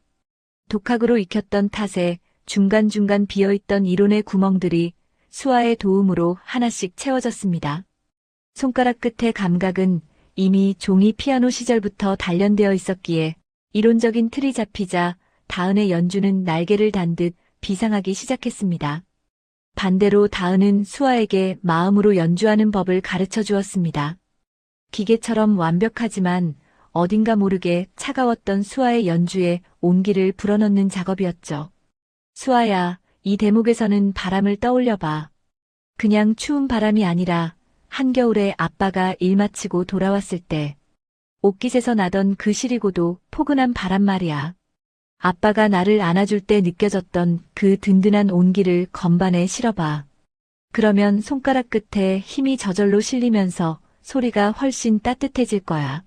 독학으로 익혔던 탓에 중간중간 비어있던 이론의 구멍들이 수아의 도움으로 하나씩 채워졌습니다. 손가락 끝의 감각은 이미 종이 피아노 시절부터 단련되어 있었기에 이론적인 틀이 잡히자 다은의 연주는 날개를 단 듯 비상하기 시작했습니다. 반대로 다은은 수아에게 마음으로 연주하는 법을 가르쳐 주었습니다. 기계처럼 완벽하지만 어딘가 모르게 차가웠던 수아의 연주에 온기를 불어넣는 작업이었죠. 수아야, 이 대목에서는 바람을 떠올려봐. 그냥 추운 바람이 아니라 한겨울에 아빠가 일 마치고 돌아왔을 때 옷깃에서 나던 그 시리고도 포근한 바람 말이야. 아빠가 나를 안아줄 때 느껴졌던 그 든든한 온기를 건반에 실어봐. 그러면 손가락 끝에 힘이 저절로 실리면서 소리가 훨씬 따뜻해질 거야.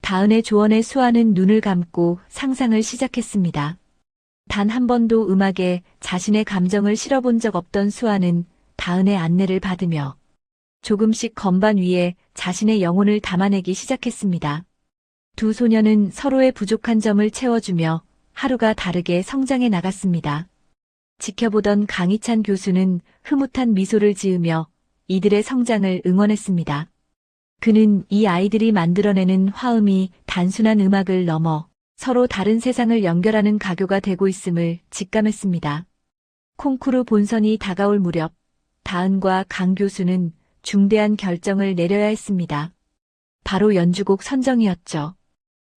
다은의 조언에 수아는 눈을 감고 상상을 시작했습니다. 단 한 번도 음악에 자신의 감정을 실어본 적 없던 수아는 다은의 안내를 받으며 조금씩 건반 위에 자신의 영혼을 담아내기 시작했습니다. 두 소녀는 서로의 부족한 점을 채워주며 하루가 다르게 성장해 나갔습니다. 지켜보던 강희찬 교수는 흐뭇한 미소를 지으며 이들의 성장을 응원했습니다. 그는 이 아이들이 만들어내는 화음이 단순한 음악을 넘어 서로 다른 세상을 연결하는 가교가 되고 있음을 직감했습니다. 콩쿠르 본선이 다가올 무렵 다은과 강 교수는 중대한 결정을 내려야 했습니다. 바로 연주곡 선정이었죠.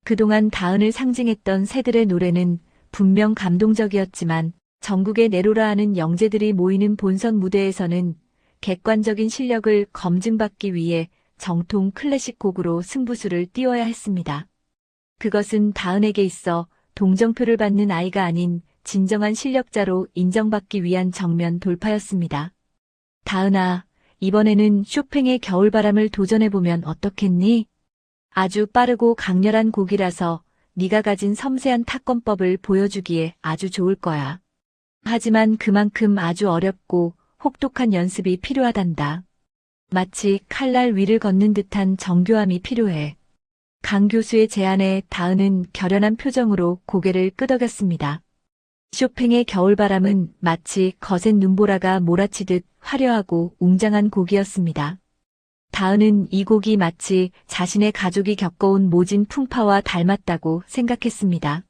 그동안 다은을 상징했던 새들의 노래는 분명 감동적이었지만 전국의 내로라 하는 영재들이 모이는 본선 무대에서는 객관적인 실력을 검증받기 위해 정통 클래식 곡으로 승부수를 띄워야 했습니다. 그것은 다은에게 있어 동정표를 받는 아이가 아닌 진정한 실력자로 인정받기 위한 정면 돌파였습니다. 다은아, 이번에는 쇼팽의 겨울바람을 도전해보면 어떻겠니? 아주 빠르고 강렬한 곡이라서 네가 가진 섬세한 타건법을 보여주기에 아주 좋을 거야. 하지만 그만큼 아주 어렵고 혹독한 연습이 필요하단다. 마치 칼날 위를 걷는 듯한 정교함이 필요해. 강 교수의 제안에 다은은 결연한 표정으로 고개를 끄덕였습니다. 쇼팽의 겨울바람은 마치 거센 눈보라가 몰아치듯 화려하고 웅장한 곡이었습니다. 다은은 이 곡이 마치 자신의 가족이 겪어온 모진 풍파와 닮았다고 생각했습니다.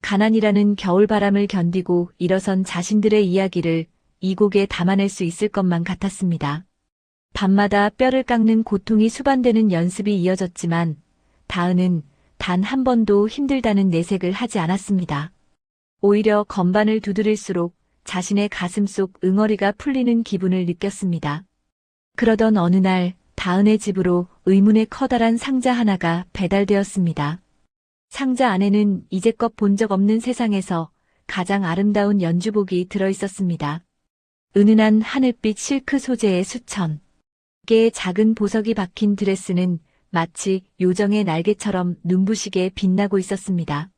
가난이라는 겨울바람을 견디고 일어선 자신들의 이야기를 이 곡에 담아낼 수 있을 것만 같았습니다. 밤마다 뼈를 깎는 고통이 수반되는 연습이 이어졌지만 다은은 단 한 번도 힘들다는 내색을 하지 않았습니다. 오히려 건반을 두드릴수록 자신의 가슴 속 응어리가 풀리는 기분을 느꼈습니다. 그러던 어느 날 다은의 집으로 의문의 커다란 상자 하나가 배달되었습니다. 상자 안에는 이제껏 본 적 없는 세상에서 가장 아름다운 연주복이 들어있었습니다. 은은한 하늘빛 실크 소재의 수천 개의 작은 보석이 박힌 드레스는 마치 요정의 날개처럼 눈부시게 빛나고 있었습니다.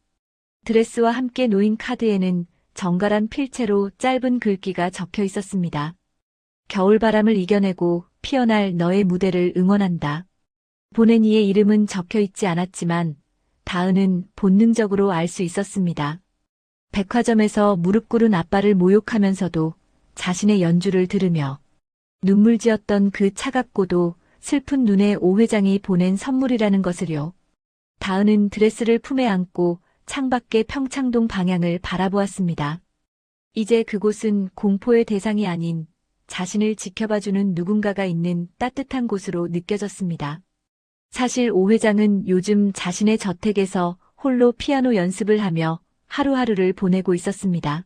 드레스와 함께 놓인 카드에는 정갈한 필체로 짧은 글귀가 적혀 있었습니다. 겨울바람을 이겨내고 피어날 너의 무대를 응원한다. 보낸 이의 이름은 적혀 있지 않았지만 다은은 본능적으로 알 수 있었습니다. 백화점에서 무릎 꿇은 아빠를 모욕하면서도 자신의 연주를 들으며 눈물 지었던 그 차갑고도 슬픈 눈의 오 회장이 보낸 선물이라는 것을요. 다은은 드레스를 품에 안고 창밖의 평창동 방향을 바라보았습니다. 이제 그곳은 공포의 대상이 아닌 자신을 지켜봐주는 누군가가 있는 따뜻한 곳으로 느껴졌습니다. 사실 오 회장은 요즘 자신의 저택에서 홀로 피아노 연습을 하며 하루하루를 보내고 있었습니다.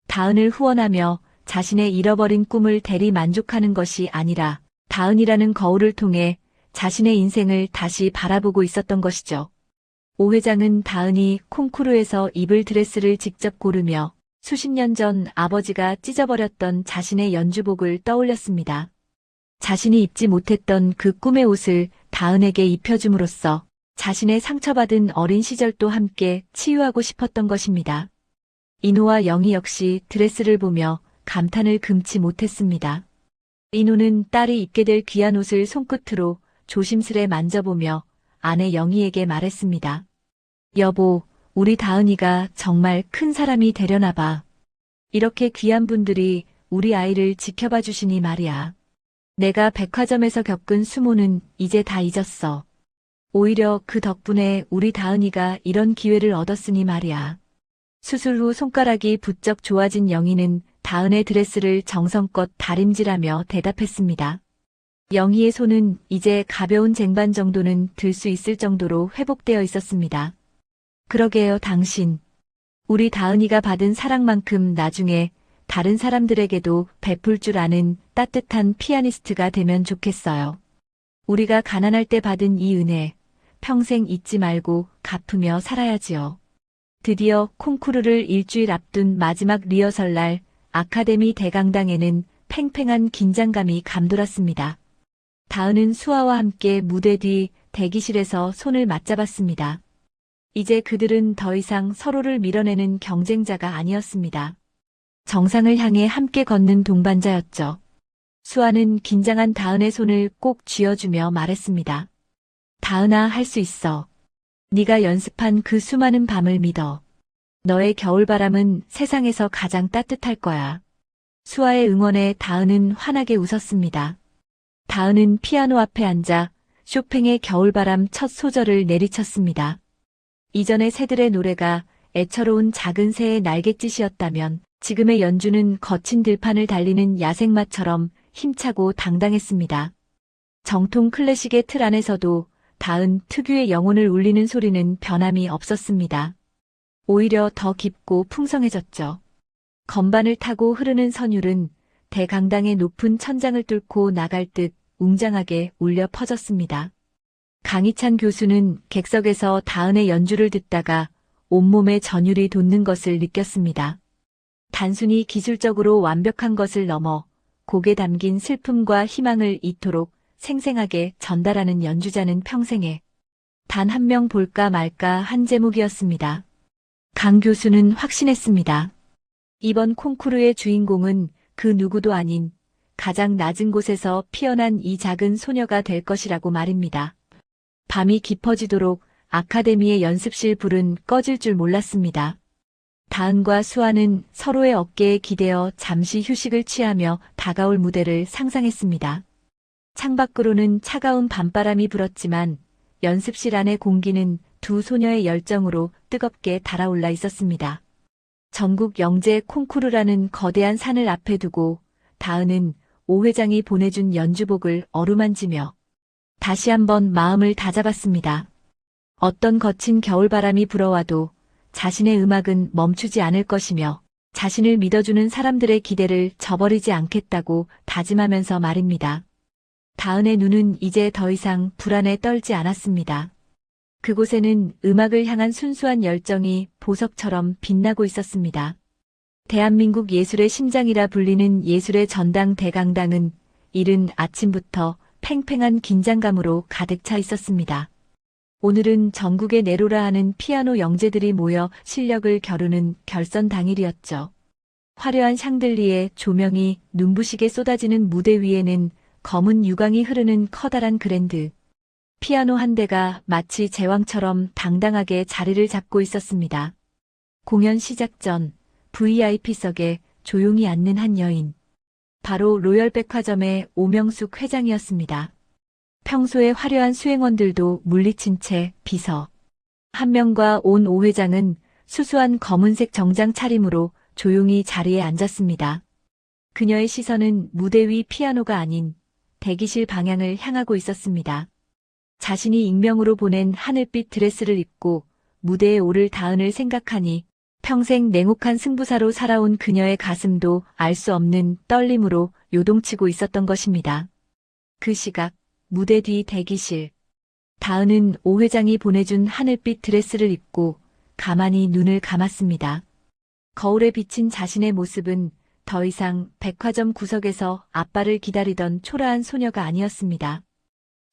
다은을 후원하며 자신의 잃어버린 꿈을 대리 만족하는 것이 아니라 다은이라는 거울을 통해 자신의 인생을 다시 바라보고 있었던 것이죠. 오 회장은 다은이 콩쿠르에서 입을 드레스를 직접 고르며 수십 년 전 아버지가 찢어버렸던 자신의 연주복을 떠올렸습니다. 자신이 입지 못했던 그 꿈의 옷을 다은에게 입혀줌으로써 자신의 상처받은 어린 시절도 함께 치유하고 싶었던 것입니다. 인호와 영희 역시 드레스를 보며 감탄을 금치 못했습니다. 인호는 딸이 입게 될 귀한 옷을 손끝으로 조심스레 만져보며 아내 영희에게 말했습니다. 여보, 우리 다은이가 정말 큰 사람이 되려나 봐. 이렇게 귀한 분들이 우리 아이를 지켜봐 주시니 말이야. 내가 백화점에서 겪은 수모는 이제 다 잊었어. 오히려 그 덕분에 우리 다은이가 이런 기회를 얻었으니 말이야. 수술 후 손가락이 부쩍 좋아진 영희는 다은의 드레스를 정성껏 다림질하며 대답했습니다. 영희의 손은 이제 가벼운 쟁반 정도는 들 수 있을 정도로 회복되어 있었습니다. 그러게요, 당신. 우리 다은이가 받은 사랑만큼 나중에 다른 사람들에게도 베풀 줄 아는 따뜻한 피아니스트가 되면 좋겠어요. 우리가 가난할 때 받은 이 은혜, 평생 잊지 말고 갚으며 살아야지요. 드디어 콩쿠르를 일주일 앞둔 마지막 리허설 날 아카데미 대강당에는 팽팽한 긴장감이 감돌았습니다. 다은은 수아와 함께 무대 뒤 대기실에서 손을 맞잡았습니다. 이제 그들은 더 이상 서로를 밀어내는 경쟁자가 아니었습니다. 정상을 향해 함께 걷는 동반자였죠. 수아는 긴장한 다은의 손을 꼭 쥐어주며 말했습니다. 다은아, 할 수 있어. 네가 연습한 그 수많은 밤을 믿어. 너의 겨울바람은 세상에서 가장 따뜻할 거야. 수아의 응원에 다은은 환하게 웃었습니다. 다은은 피아노 앞에 앉아 쇼팽의 겨울바람 첫 소절을 내리쳤습니다. 이전의 새들의 노래가 애처로운 작은 새의 날갯짓이었다면 지금의 연주는 거친 들판을 달리는 야생마처럼 힘차고 당당했습니다. 정통 클래식의 틀 안에서도 다은 특유의 영혼을 울리는 소리는 변함이 없었습니다. 오히려 더 깊고 풍성해졌죠. 건반을 타고 흐르는 선율은 대강당의 높은 천장을 뚫고 나갈 듯 웅장하게 울려 퍼졌습니다. 강희찬 교수는 객석에서 다은의 연주를 듣다가 온몸에 전율이 돋는 것을 느꼈습니다. 단순히 기술적으로 완벽한 것을 넘어 곡에 담긴 슬픔과 희망을 이토록 생생하게 전달하는 연주자는 평생에 단 한 명 볼까 말까 한 제목이었습니다. 강 교수는 확신했습니다. 이번 콩쿠르의 주인공은 그 누구도 아닌 가장 낮은 곳에서 피어난 이 작은 소녀가 될 것이라고 말입니다. 밤이 깊어지도록 아카데미의 연습실 불은 꺼질 줄 몰랐습니다. 다은과 수아는 서로의 어깨에 기대어 잠시 휴식을 취하며 다가올 무대를 상상했습니다. 창밖으로는 차가운 밤바람이 불었지만 연습실 안의 공기는 두 소녀의 열정으로 뜨겁게 달아올라 있었습니다. 전국 영재 콩쿠르라는 거대한 산을 앞에 두고 다은은 오 회장이 보내준 연주복을 어루만지며 다시 한번 마음을 다잡았습니다. 어떤 거친 겨울바람이 불어와도 자신의 음악은 멈추지 않을 것이며 자신을 믿어주는 사람들의 기대를 저버리지 않겠다고 다짐하면서 말입니다. 다은의 눈은 이제 더 이상 불안에 떨지 않았습니다. 그곳에는 음악을 향한 순수한 열정이 보석처럼 빛나고 있었습니다. 대한민국 예술의 심장이라 불리는 예술의 전당 대강당은 이른 아침부터 팽팽한 긴장감으로 가득 차 있었습니다. 오늘은 전국의 내로라 하는 피아노 영재들이 모여 실력을 겨루는 결선 당일이었죠. 화려한 샹들리에 조명이 눈부시게 쏟아지는 무대 위에는 검은 유광이 흐르는 커다란 그랜드 피아노 한 대가 마치 제왕처럼 당당하게 자리를 잡고 있었습니다. 공연 시작 전 VIP석에 조용히 앉는 한 여인. 바로 로열백화점의 오명숙 회장이었습니다. 평소에 화려한 수행원들도 물리친 채 비서 한 명과 온 오 회장은 수수한 검은색 정장 차림으로 조용히 자리에 앉았습니다. 그녀의 시선은 무대 위 피아노가 아닌 대기실 방향을 향하고 있었습니다. 자신이 익명으로 보낸 하늘빛 드레스를 입고 무대에 오를 다은을 생각하니 평생 냉혹한 승부사로 살아온 그녀의 가슴도 알 수 없는 떨림으로 요동치고 있었던 것입니다. 그 시각, 무대 뒤 대기실. 다은은 오 회장이 보내준 하늘빛 드레스를 입고 가만히 눈을 감았습니다. 거울에 비친 자신의 모습은 더 이상 백화점 구석에서 아빠를 기다리던 초라한 소녀가 아니었습니다.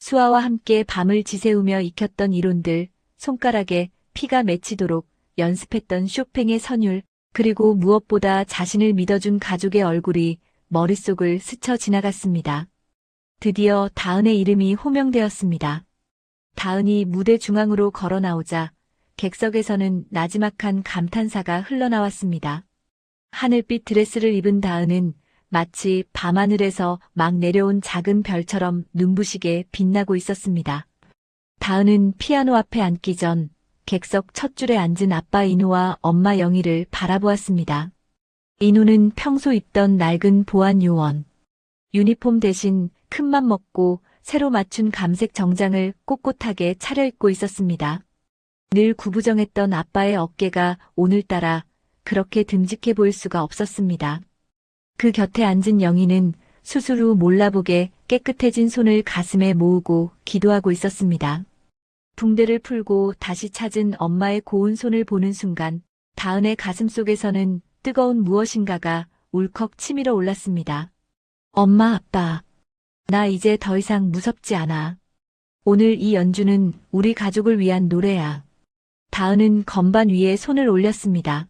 수아와 함께 밤을 지새우며 익혔던 이론들, 손가락에 피가 맺히도록 연습했던 쇼팽의 선율, 그리고 무엇보다 자신을 믿어준 가족의 얼굴이 머릿속을 스쳐 지나갔습니다. 드디어 다은의 이름이 호명되었습니다. 다은이 무대 중앙으로 걸어 나오자 객석에서는 나지막한 감탄사가 흘러나왔습니다. 하늘빛 드레스를 입은 다은은 마치 밤하늘에서 막 내려온 작은 별처럼 눈부시게 빛나고 있었습니다. 다은은 피아노 앞에 앉기 전 객석 첫 줄에 앉은 아빠 인우와 엄마 영희를 바라보았습니다. 인우는 평소 입던 낡은 보안 요원. 유니폼 대신 큰맘 먹고 새로 맞춘 감색 정장을 꼿꼿하게 차려입고 있었습니다. 늘 구부정했던 아빠의 어깨가 오늘따라 그렇게 듬직해 보일 수가 없었습니다. 그 곁에 앉은 영희는 스스로 몰라보게 깨끗해진 손을 가슴에 모으고 기도하고 있었습니다. 붕대를 풀고 다시 찾은 엄마의 고운 손을 보는 순간 다은의 가슴 속에서는 뜨거운 무엇인가가 울컥 치밀어 올랐습니다. 엄마, 아빠. 나 이제 더 이상 무섭지 않아. 오늘 이 연주는 우리 가족을 위한 노래야. 다은은 건반 위에 손을 올렸습니다.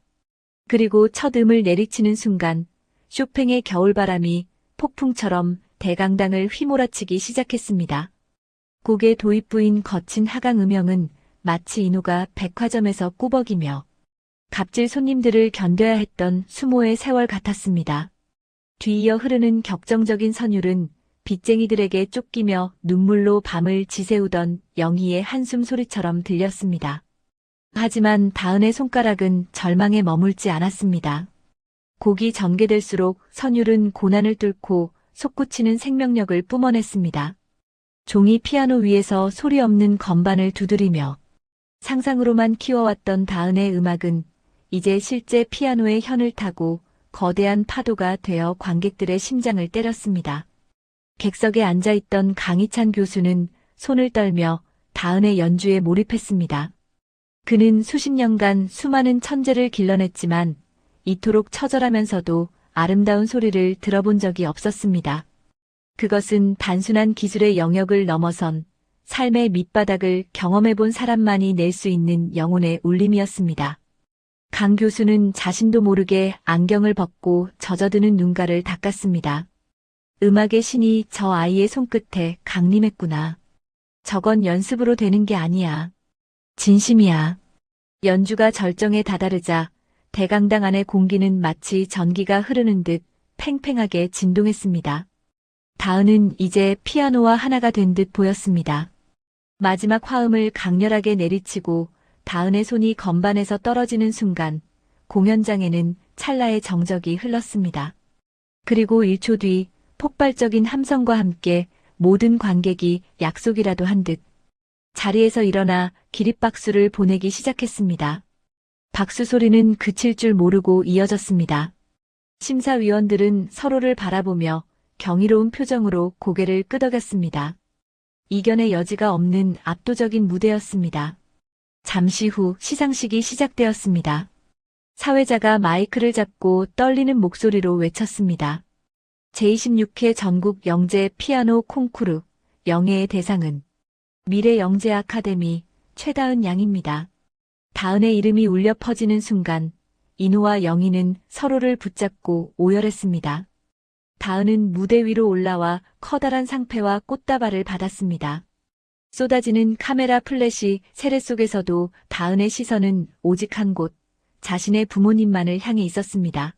그리고 첫 음을 내리치는 순간 쇼팽의 겨울바람이 폭풍처럼 대강당을 휘몰아치기 시작했습니다. 곡의 도입부인 거친 하강 음영은 마치 인우가 백화점에서 꾸벅이며 갑질 손님들을 견뎌야 했던 수모의 세월 같았습니다. 뒤이어 흐르는 격정적인 선율은 빚쟁이들에게 쫓기며 눈물로 밤을 지새우던 영희의 한숨 소리처럼 들렸습니다. 하지만 다은의 손가락은 절망에 머물지 않았습니다. 곡이 전개될수록 선율은 고난을 뚫고 솟구치는 생명력을 뿜어냈습니다. 종이 피아노 위에서 소리 없는 건반을 두드리며 상상으로만 키워왔던 다은의 음악은 이제 실제 피아노의 현을 타고 거대한 파도가 되어 관객들의 심장을 때렸습니다. 객석에 앉아있던 강희찬 교수는 손을 떨며 다은의 연주에 몰입했습니다. 그는 수십 년간 수많은 천재를 길러냈지만 이토록 처절하면서도 아름다운 소리를 들어본 적이 없었습니다. 그것은 단순한 기술의 영역을 넘어선 삶의 밑바닥을 경험해본 사람만이 낼 수 있는 영혼의 울림이었습니다. 강 교수는 자신도 모르게 안경을 벗고 젖어드는 눈가를 닦았습니다. 음악의 신이 저 아이의 손끝에 강림했구나. 저건 연습으로 되는 게 아니야. 진심이야. 연주가 절정에 다다르자 대강당 안의 공기는 마치 전기가 흐르는 듯 팽팽하게 진동했습니다. 다은은 이제 피아노와 하나가 된 듯 보였습니다. 마지막 화음을 강렬하게 내리치고 다은의 손이 건반에서 떨어지는 순간 공연장에는 찰나의 정적이 흘렀습니다. 그리고 1초 뒤 폭발적인 함성과 함께 모든 관객이 약속이라도 한 듯 자리에서 일어나 기립박수를 보내기 시작했습니다. 박수 소리는 그칠 줄 모르고 이어졌습니다. 심사위원들은 서로를 바라보며 경이로운 표정으로 고개를 끄덕였습니다. 이견의 여지가 없는 압도적인 무대였습니다. 잠시 후 시상식이 시작되었습니다. 사회자가 마이크를 잡고 떨리는 목소리로 외쳤습니다. 제26회 전국 영재 피아노 콩쿠르 영예의 대상은 미래 영재 아카데미 최다은 양입니다. 다은의 이름이 울려 퍼지는 순간 인우와 영희는 서로를 붙잡고 오열했습니다. 다은은 무대 위로 올라와 커다란 상패와 꽃다발을 받았습니다. 쏟아지는 카메라 플래시 세례 속에서도 다은의 시선은 오직 한 곳, 자신의 부모님만을 향해 있었습니다.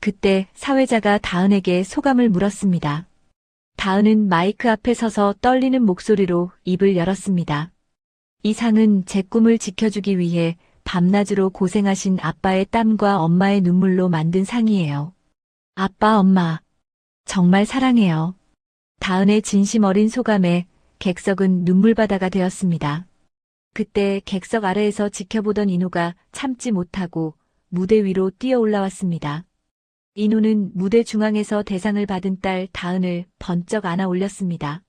그때 사회자가 다은에게 소감을 물었습니다. 다은은 마이크 앞에 서서 떨리는 목소리로 입을 열었습니다. 이 상은 제 꿈을 지켜주기 위해 밤낮으로 고생하신 아빠의 땀과 엄마의 눈물로 만든 상이에요. 아빠, 엄마, 정말 사랑해요. 다은의 진심 어린 소감에 객석은 눈물바다가 되었습니다. 그때 객석 아래에서 지켜보던 인호가 참지 못하고 무대 위로 뛰어 올라왔습니다. 인호는 무대 중앙에서 대상을 받은 딸 다은을 번쩍 안아 올렸습니다.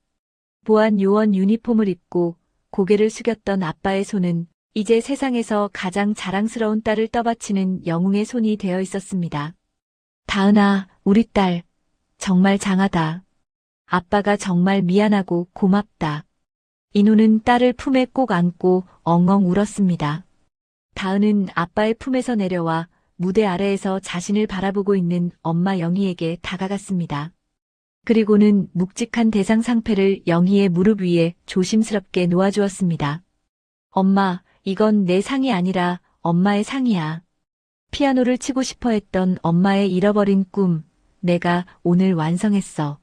보안 요원 유니폼을 입고 고개를 숙였던 아빠의 손은 이제 세상에서 가장 자랑스러운 딸을 떠받치는 영웅의 손이 되어 있었습니다. 다은아, 우리 딸, 정말 장하다. 아빠가 정말 미안하고 고맙다. 인호는 딸을 품에 꼭 안고 엉엉 울었습니다. 다은은 아빠의 품에서 내려와 무대 아래에서 자신을 바라보고 있는 엄마 영희에게 다가갔습니다. 그리고는 묵직한 대상 상패를 영희의 무릎 위에 조심스럽게 놓아주었습니다. 엄마, 이건 내 상이 아니라 엄마의 상이야. 피아노를 치고 싶어 했던 엄마의 잃어버린 꿈, 내가 오늘 완성했어.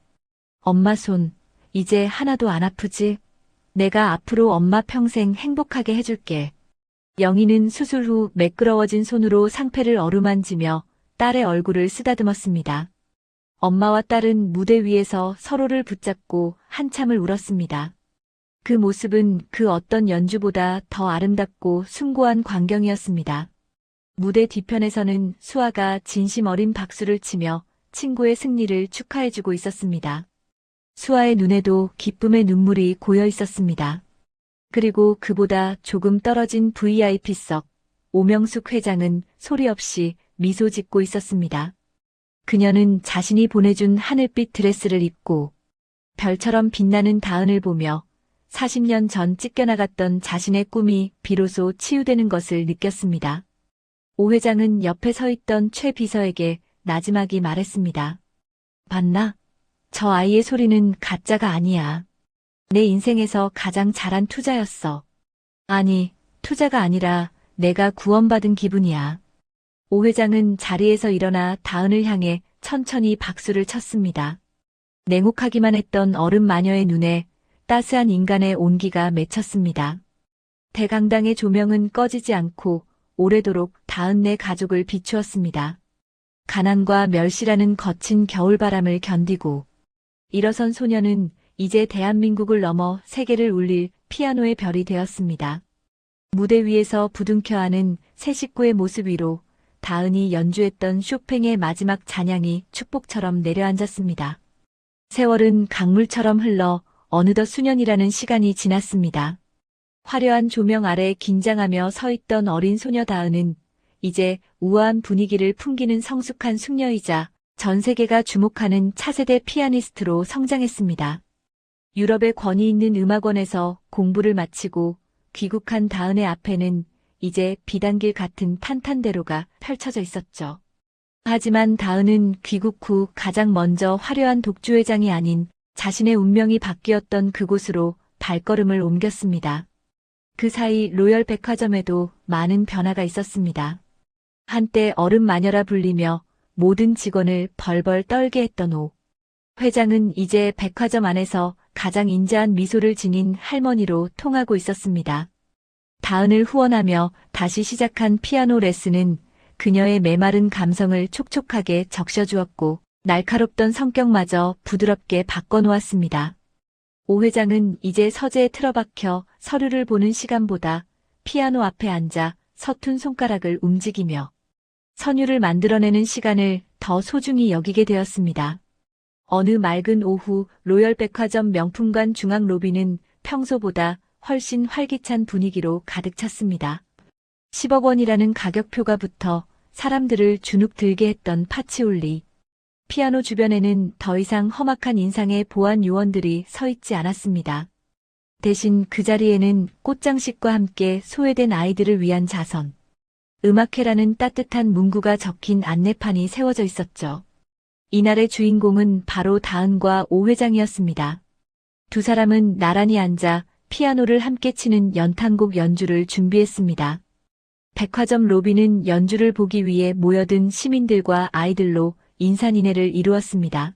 엄마 손, 이제 하나도 안 아프지? 내가 앞으로 엄마 평생 행복하게 해줄게. 영희는 수술 후 매끄러워진 손으로 상패를 어루만지며 딸의 얼굴을 쓰다듬었습니다. 엄마와 딸은 무대 위에서 서로를 붙잡고 한참을 울었습니다. 그 모습은 그 어떤 연주보다 더 아름답고 숭고한 광경이었습니다. 무대 뒤편에서는 수아가 진심 어린 박수를 치며 친구의 승리를 축하해주고 있었습니다. 수아의 눈에도 기쁨의 눈물이 고여 있었습니다. 그리고 그보다 조금 떨어진 VIP석, 오명숙 회장은 소리 없이 미소 짓고 있었습니다. 그녀는 자신이 보내준 하늘빛 드레스를 입고 별처럼 빛나는 다은을 보며 40년 전 찢겨나갔던 자신의 꿈이 비로소 치유되는 것을 느꼈습니다. 오 회장은 옆에 서 있던 최 비서에게 나지막이 말했습니다. 봤나? 저 아이의 소리는 가짜가 아니야. 내 인생에서 가장 잘한 투자였어. 아니, 투자가 아니라 내가 구원받은 기분이야. 오 회장은 자리에서 일어나 다은을 향해 천천히 박수를 쳤습니다. 냉혹하기만 했던 어른 마녀의 눈에 따스한 인간의 온기가 맺혔습니다. 대강당의 조명은 꺼지지 않고 오래도록 다은 네 가족을 비추었습니다. 가난과 멸시라는 거친 겨울바람을 견디고 일어선 소녀는 이제 대한민국을 넘어 세계를 울릴 피아노의 별이 되었습니다. 무대 위에서 부둥켜 안은 새 식구의 모습 위로 다은이 연주했던 쇼팽의 마지막 찬양이 축복처럼 내려앉았습니다. 세월은 강물처럼 흘러 어느덧 수년이라는 시간이 지났습니다. 화려한 조명 아래 긴장하며 서 있던 어린 소녀 다은은 이제 우아한 분위기를 풍기는 성숙한 숙녀이자 전 세계가 주목하는 차세대 피아니스트로 성장했습니다. 유럽의 권위 있는 음악원에서 공부를 마치고 귀국한 다은의 앞에는 이제 비단길 같은 탄탄대로가 펼쳐져 있었죠. 하지만 다은은 귀국 후 가장 먼저 화려한 독주회장이 아닌 자신의 운명이 바뀌었던 그곳으로 발걸음을 옮겼습니다. 그 사이 로열 백화점에도 많은 변화가 있었습니다. 한때 어른 마녀라 불리며 모든 직원을 벌벌 떨게 했던 오 회장은 이제 백화점 안에서 가장 인자한 미소를 지닌 할머니로 통하고 있었습니다. 다은을 후원하며 다시 시작한 피아노 레슨은 그녀의 메마른 감성을 촉촉하게 적셔주었고 날카롭던 성격마저 부드럽게 바꿔놓았습니다. 오 회장은 이제 서재에 틀어박혀 서류를 보는 시간보다 피아노 앞에 앉아 서툰 손가락을 움직이며 선율을 만들어내는 시간을 더 소중히 여기게 되었습니다. 어느 맑은 오후 로열 백화점 명품관 중앙 로비는 평소보다 훨씬 활기찬 분위기로 가득 찼습니다. 10억 원이라는 가격표가 붙어 사람들을 주눅 들게 했던 파치올리. 피아노 주변에는 더 이상 험악한 인상의 보안 요원들이 서 있지 않았습니다. 대신 그 자리에는 꽃장식과 함께 소외된 아이들을 위한 자선, 음악회라는 따뜻한 문구가 적힌 안내판이 세워져 있었죠. 이날의 주인공은 바로 다은과 오 회장이었습니다. 두 사람은 나란히 앉아 피아노를 함께 치는 연탄곡 연주를 준비했습니다. 백화점 로비는 연주를 보기 위해 모여든 시민들과 아이들로 인산인해를 이루었습니다.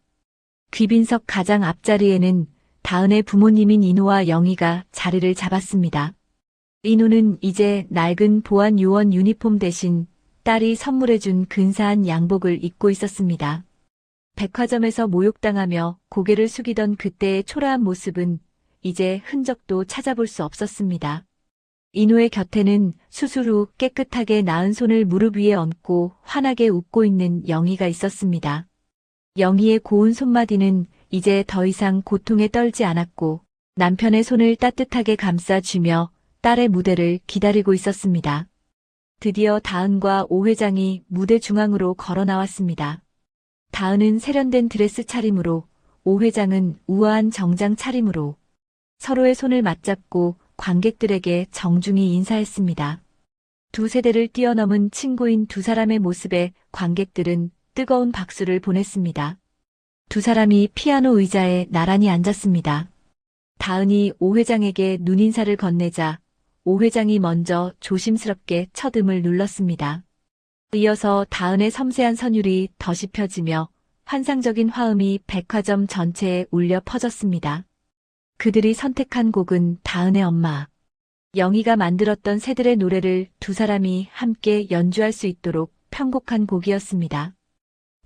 귀빈석 가장 앞자리에는 다은의 부모님인 인호와 영희가 자리를 잡았습니다. 인우는 이제 낡은 보안 요원 유니폼 대신 딸이 선물해준 근사한 양복을 입고 있었습니다. 백화점에서 모욕당하며 고개를 숙이던 그때의 초라한 모습은 이제 흔적도 찾아볼 수 없었습니다. 인우의 곁에는 수술 후 깨끗하게 나은 손을 무릎 위에 얹고 환하게 웃고 있는 영희가 있었습니다. 영희의 고운 손마디는 이제 더 이상 고통에 떨지 않았고 남편의 손을 따뜻하게 감싸주며 딸의 무대를 기다리고 있었습니다. 드디어 다은과 오 회장이 무대 중앙으로 걸어 나왔습니다. 다은은 세련된 드레스 차림으로, 오 회장은 우아한 정장 차림으로 서로의 손을 맞잡고 관객들에게 정중히 인사했습니다. 두 세대를 뛰어넘은 친구인 두 사람의 모습에 관객들은 뜨거운 박수를 보냈습니다. 두 사람이 피아노 의자에 나란히 앉았습니다. 다은이 오 회장에게 눈인사를 건네자 오 회장이 먼저 조심스럽게 첫음을 눌렀습니다. 이어서 다은의 섬세한 선율이 덧이 펴지며 환상적인 화음이 백화점 전체에 울려 퍼졌습니다. 그들이 선택한 곡은 다은의 엄마. 영희가 만들었던 새들의 노래를 두 사람이 함께 연주할 수 있도록 편곡한 곡이었습니다.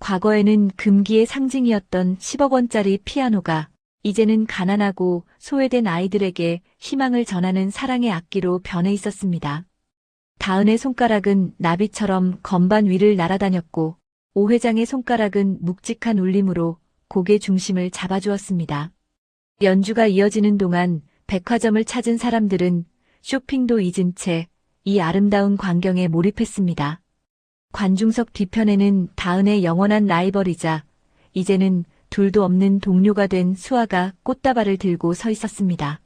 과거에는 금기의 상징이었던 10억 원짜리 피아노가 이제는 가난하고 소외된 아이들에게 희망을 전하는 사랑의 악기로 변해 있었습니다. 다은의 손가락은 나비처럼 건반 위를 날아다녔고 오 회장의 손가락은 묵직한 울림으로 곡의 중심을 잡아주었습니다. 연주가 이어지는 동안 백화점을 찾은 사람들은 쇼핑도 잊은 채 이 아름다운 광경에 몰입했습니다. 관중석 뒤편에는 다은의 영원한 라이벌이자 이제는 둘도 없는 동료가 된 수아가 꽃다발을 들고 서 있었습니다.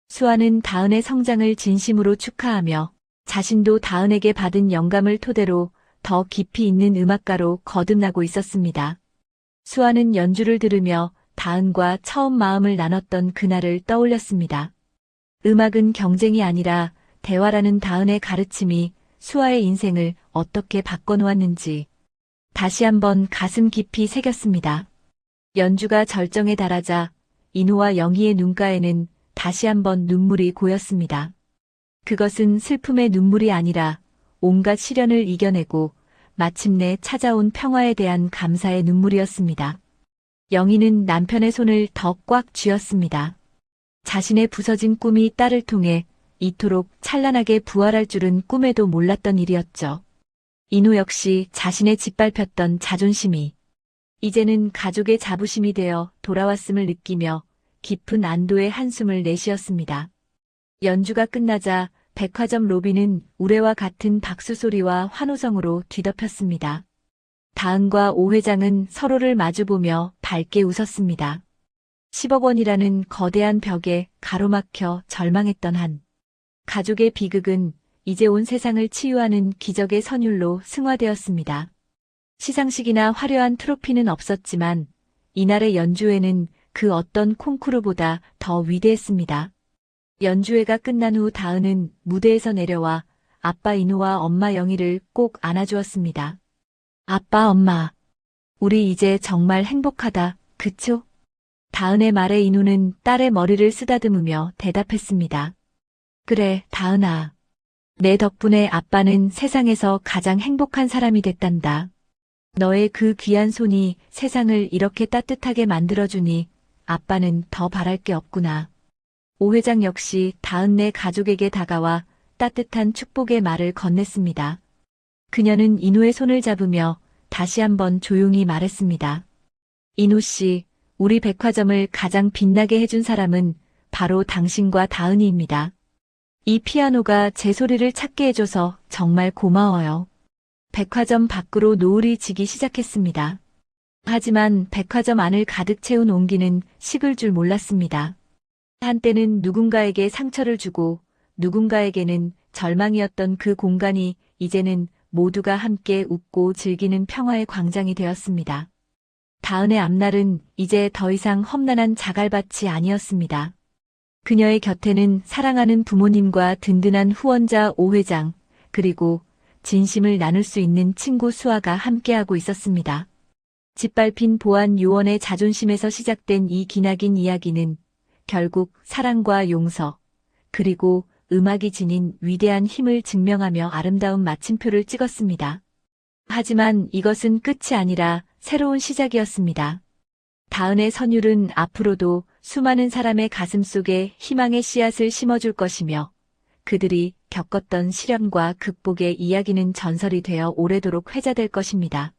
수아는 다은의 성장을 진심으로 축하하며 자신도 다은에게 받은 영감을 토대로 더 깊이 있는 음악가로 거듭나고 있었습니다. 수아는 연주를 들으며 다은과 처음 마음을 나눴던 그날을 떠올렸습니다. 음악은 경쟁이 아니라 대화라는 다은의 가르침이 수아의 인생을 어떻게 바꿔놓았는지 다시 한번 가슴 깊이 새겼습니다. 연주가 절정에 달하자 인우와 영희의 눈가에는 다시 한번 눈물이 고였습니다. 그것은 슬픔의 눈물이 아니라 온갖 시련을 이겨내고 마침내 찾아온 평화에 대한 감사의 눈물이었습니다. 영희는 남편의 손을 더 꽉 쥐었습니다. 자신의 부서진 꿈이 딸을 통해 이토록 찬란하게 부활할 줄은 꿈에도 몰랐던 일이었죠. 인우 역시 자신의 짓밟혔던 자존심이 이제는 가족의 자부심이 되어 돌아왔음을 느끼며 깊은 안도의 한숨을 내쉬었습니다. 연주가 끝나자 백화점 로비는 우레와 같은 박수 소리와 환호성으로 뒤덮였습니다. 다은과 오 회장은 서로를 마주보며 밝게 웃었습니다. 10억 원이라는 거대한 벽에 가로막혀 절망했던 한 가족의 비극은 이제 온 세상을 치유하는 기적의 선율로 승화되었습니다. 시상식이나 화려한 트로피는 없었지만 이날의 연주회는 그 어떤 콩쿠르보다 더 위대했습니다. 연주회가 끝난 후 다은은 무대에서 내려와 아빠 인우와 엄마 영희를 꼭 안아주었습니다. 아빠, 엄마, 우리 이제 정말 행복하다, 그쵸? 다은의 말에 인우는 딸의 머리를 쓰다듬으며 대답했습니다. 그래, 다은아. 내 덕분에 아빠는 세상에서 가장 행복한 사람이 됐단다. 너의 그 귀한 손이 세상을 이렇게 따뜻하게 만들어주니 아빠는 더 바랄 게 없구나. 오 회장 역시 다은네 가족에게 다가와 따뜻한 축복의 말을 건넸습니다. 그녀는 인우의 손을 잡으며 다시 한번 조용히 말했습니다. 인우 씨, 우리 백화점을 가장 빛나게 해준 사람은 바로 당신과 다은이입니다. 이 피아노가 제 소리를 찾게 해줘서 정말 고마워요. 백화점 밖으로 노을이 지기 시작했습니다. 하지만 백화점 안을 가득 채운 온기는 식을 줄 몰랐습니다. 한때는 누군가에게 상처를 주고 누군가에게는 절망이었던 그 공간이 이제는 모두가 함께 웃고 즐기는 평화의 광장이 되었습니다. 다은의 앞날은 이제 더 이상 험난한 자갈밭이 아니었습니다. 그녀의 곁에는 사랑하는 부모님과 든든한 후원자 오 회장, 그리고 진심을 나눌 수 있는 친구 수아가 함께하고 있었습니다. 짓밟힌 보안 요원의 자존심에서 시작된 이 기나긴 이야기는 결국 사랑과 용서, 그리고 음악이 지닌 위대한 힘을 증명하며 아름다운 마침표를 찍었습니다. 하지만 이것은 끝이 아니라 새로운 시작이었습니다. 다은의 선율은 앞으로도 수많은 사람의 가슴 속에 희망의 씨앗을 심어줄 것이며 그들이 겪었던 시련과 극복의 이야기는 전설이 되어 오래도록 회자될 것입니다.